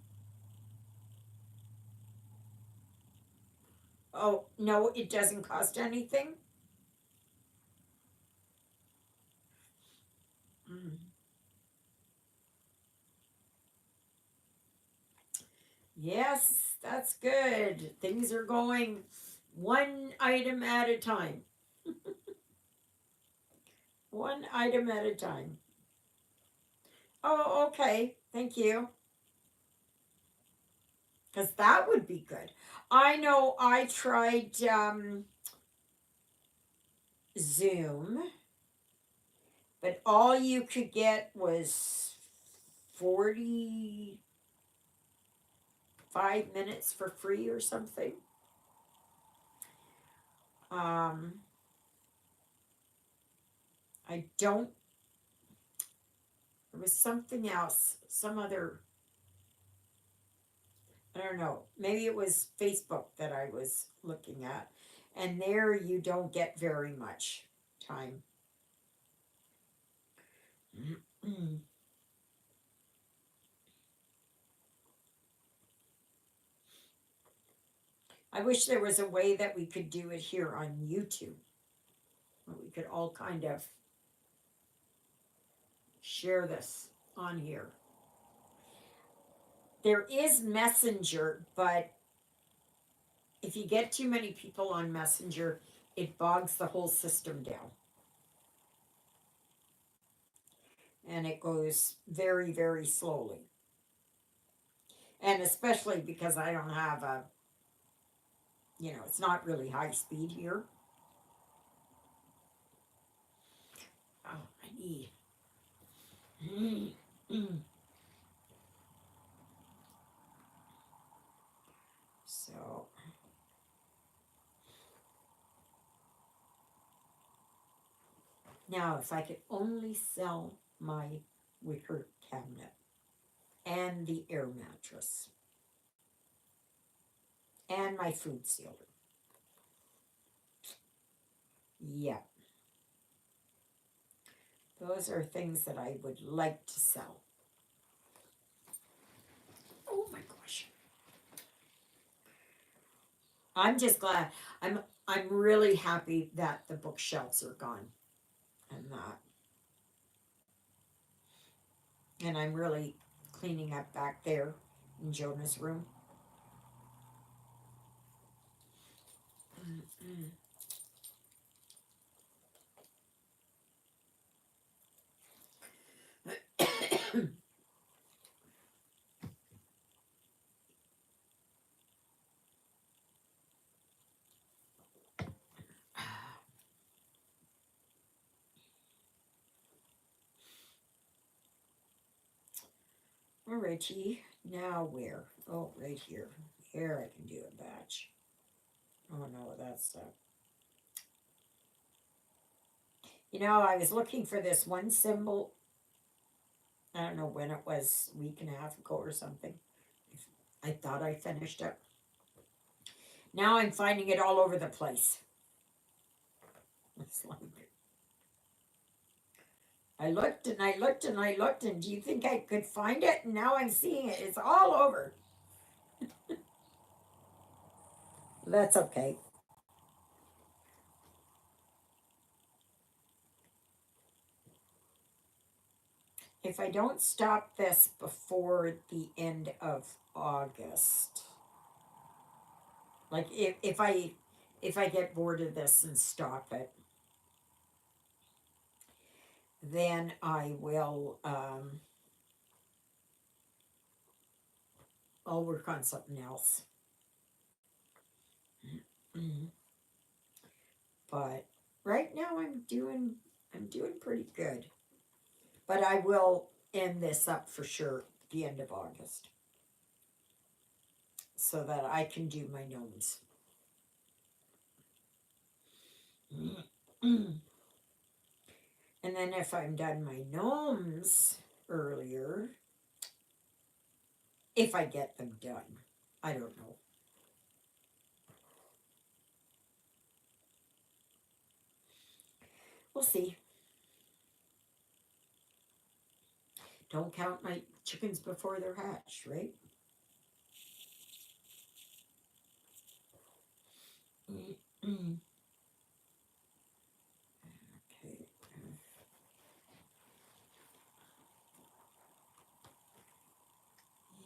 Oh, no, it doesn't cost anything? Mm. Yes, that's good. Things are going one item at a time. One item at a time. Oh, okay. Thank you. Because that would be good. I know I tried Zoom, but all you could get was 45 minutes for free or something. Um, I don't, there was something else, some other, I don't know. Maybe it was Facebook that I was looking at. And there you don't get very much time. I wish there was a way that we could do it here on YouTube. Where we could all kind of share this on here. There is Messenger, but if you get too many people on Messenger, it bogs the whole system down. And it goes very, very slowly. And especially because I don't have it's not really high speed here. Oh, I need. So, now if I could only sell my wicker cabinet and the air mattress and my food sealer. Yeah. Those are things that I would like to sell. Oh my gosh. I'm just glad. I'm really happy that the bookshelves are gone and that. And I'm really cleaning up back there in Jonah's room. Mm-mm. Alrighty, now where? Oh, right here. Here I can do a batch. Oh no, that's I was looking for this one symbol. I don't know when it was, a week and a half ago or something. I thought I finished it. Now I'm finding it all over the place. It's like I looked and I looked and I looked, and do you think I could find it? And now I'm seeing it. It's all over. That's okay. If I don't stop this before the end of August, like if I get bored of this and stop it, then I will I'll work on something else. But right now I'm doing pretty good. But I will end this up for sure at the end of August, so that I can do my gnomes. And then if I'm done my gnomes earlier, if I get them done, I don't know. We'll see. Don't count my chickens before they're hatched, right? Okay.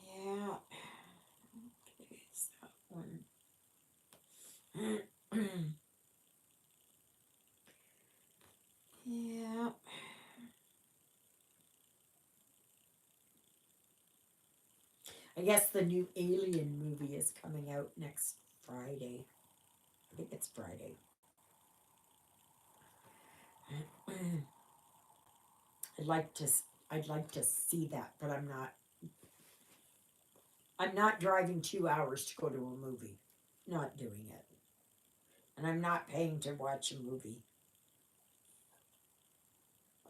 Yeah. Okay, it's that one. Yeah. I guess the new Alien movie is coming out next Friday. I think it's Friday. I'd like to I'd like to see that, but I'm not driving 2 hours to go to a movie. Not doing it. And I'm not paying to watch a movie.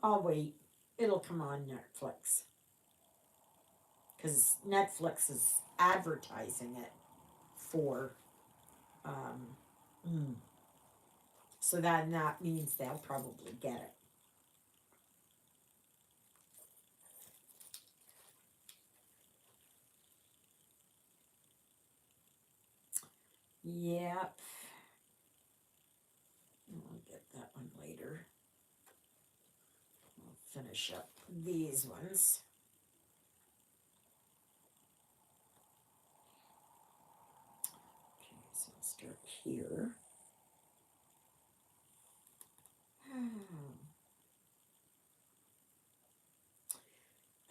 I'll wait. It'll come on Netflix. Because Netflix is advertising it for. Um, mm, so that means they'll probably get it. Yep. I'll get that one later. I'll finish up these ones. Okay, so I'll start here.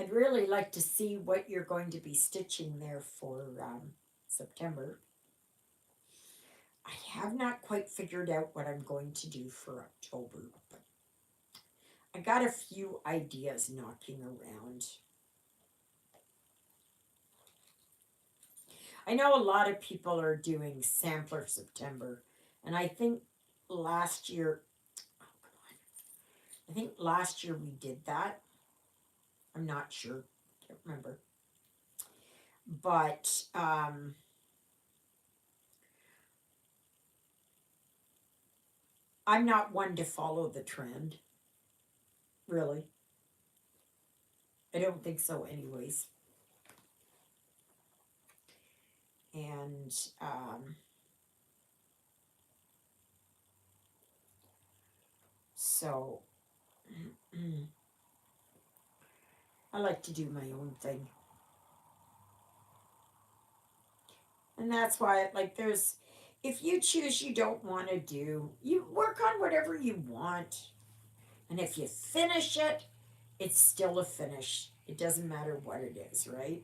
I'd really like to see what you're going to be stitching there for September. I have not quite figured out what I'm going to do for October, but I got a few ideas knocking around. I know a lot of people are doing sampler September, and I think last year, oh, come on. I think last year we did that. I'm not sure, can't remember. But I'm not one to follow the trend, really. I don't think so, anyways. And so I like to do my own thing. And that's why, like, if you choose you don't want to do, you work on whatever you want. And if you finish it, it's still a finish. It doesn't matter what it is, right?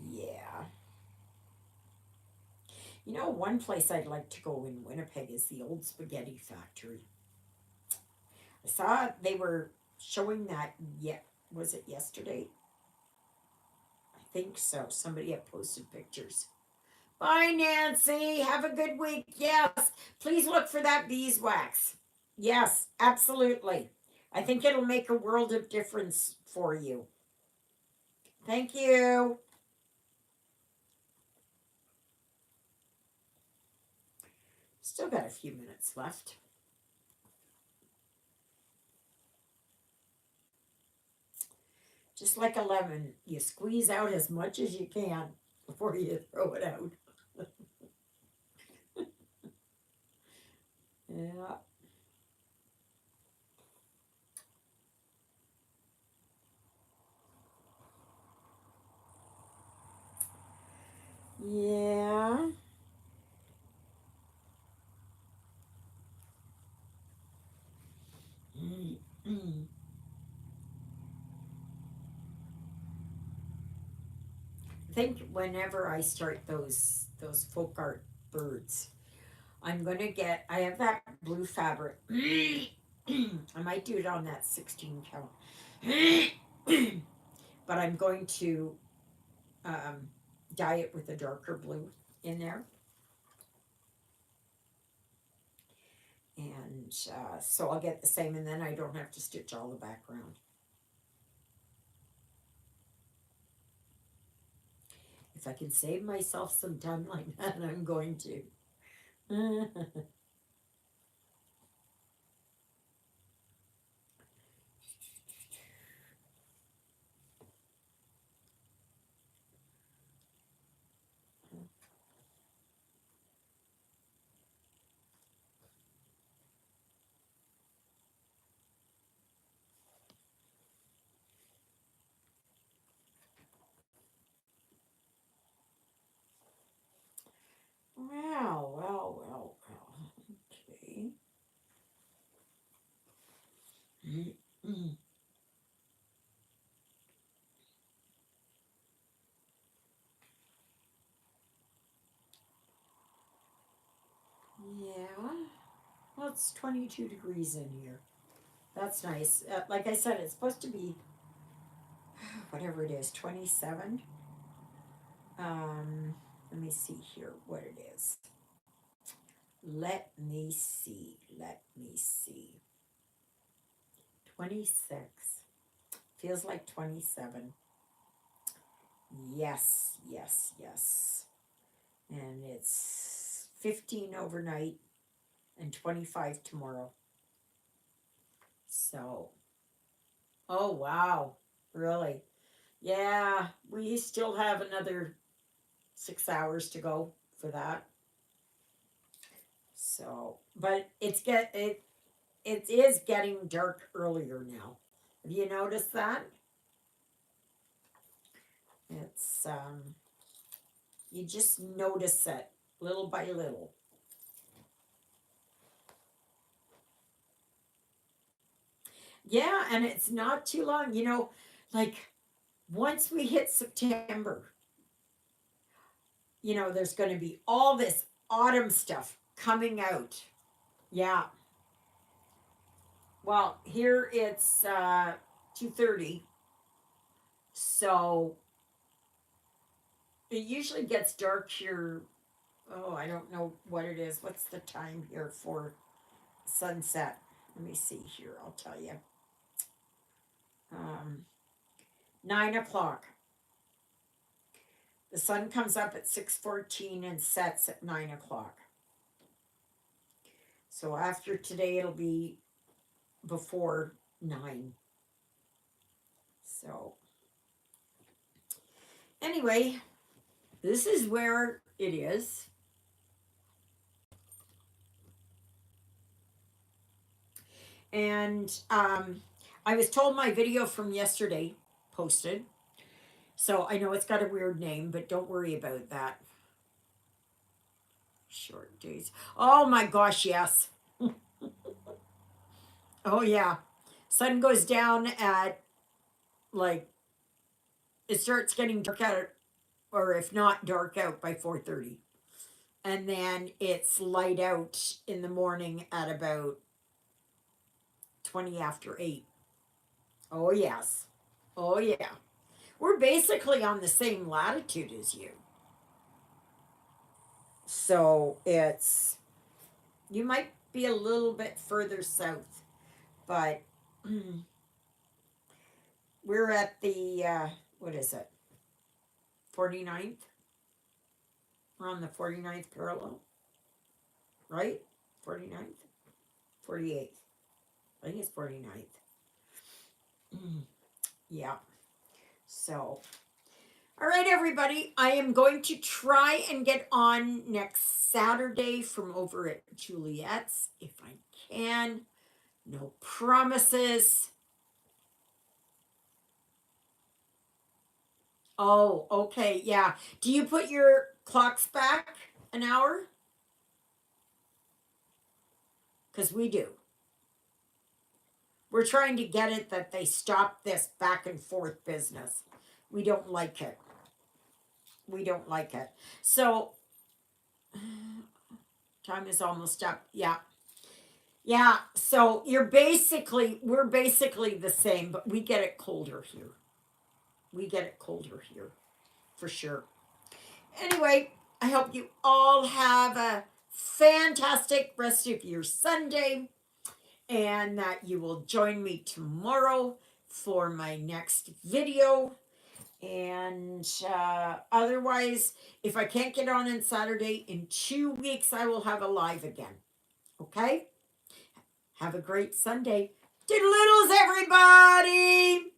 Yeah. You know, one place I'd like to go in Winnipeg is the old spaghetti factory. I saw they were showing that, yet was it yesterday? I think so. Somebody had posted pictures. Bye, Nancy. Have a good week. Yes. Please look for that beeswax. Yes, absolutely. I think it'll make a world of difference for you. Thank you. Still got a few minutes left. Just like a lemon, you squeeze out as much as you can before you throw it out. Yeah. Yeah. I think whenever I start those folk art birds, I'm gonna get. I have that blue fabric. I might do it on that 16 count, but I'm going to um, dye it with a darker blue in there, and so I'll get the same, and then I don't have to stitch all the background. If I can save myself some time like that, I'm going to. Wow, wow, wow, wow. Okay. Yeah. Well, it's 22 degrees in here. That's nice. Like I said, it's supposed to be whatever it is, 27. Let me see here what it is. Let me see. Let me see. 26. Feels like 27. Yes, yes, yes. And it's 15 overnight and 25 tomorrow. So, oh wow, really? Yeah, we still have another 6 hours to go for that. So, but it is getting dark earlier now. Have you noticed that? It's you just notice it little by little. Yeah, and it's not too long. Like once we hit September, there's going to be all this autumn stuff coming out. Yeah. Well, here it's 2:30, so it usually gets dark here. Oh, I don't know what it is. What's the time here for sunset? Let me see here. I'll tell you. Um, 9 o'clock. The sun comes up at 6:14 and sets at 9 o'clock. So after today, it'll be before 9. So anyway, this is where it is. And I was told my video from yesterday posted. So I know it's got a weird name, but don't worry about that. Short days. Oh my gosh, yes. Oh yeah. Sun goes down at like it starts getting dark out, or if not dark out by 4:30. And then it's light out in the morning at about 20 after 8. Oh yes. Oh yeah. We're basically on the same latitude as you. So it's you might be a little bit further south, but we're at the what is it? 49th? We're on the 49th parallel, right? 49th? 48th. I think it's 49th. Yeah. So, all right, everybody. I am going to try and get on next Saturday from over at Juliet's if I can. No promises. Oh, okay. Yeah. Do you put your clocks back an hour? Because we do. We're trying to get it that they stop this back and forth business. We don't like it. We don't like it. So, time is almost up. Yeah. Yeah. So we're basically the same, but we get it colder here. We get it colder here for sure. Anyway, I hope you all have a fantastic rest of your Sunday and that you will join me tomorrow for my next video. And otherwise, if I can't get on Saturday, in 2 weeks, I will have a live again. Okay? Have a great Sunday. Doodle-oodles, everybody!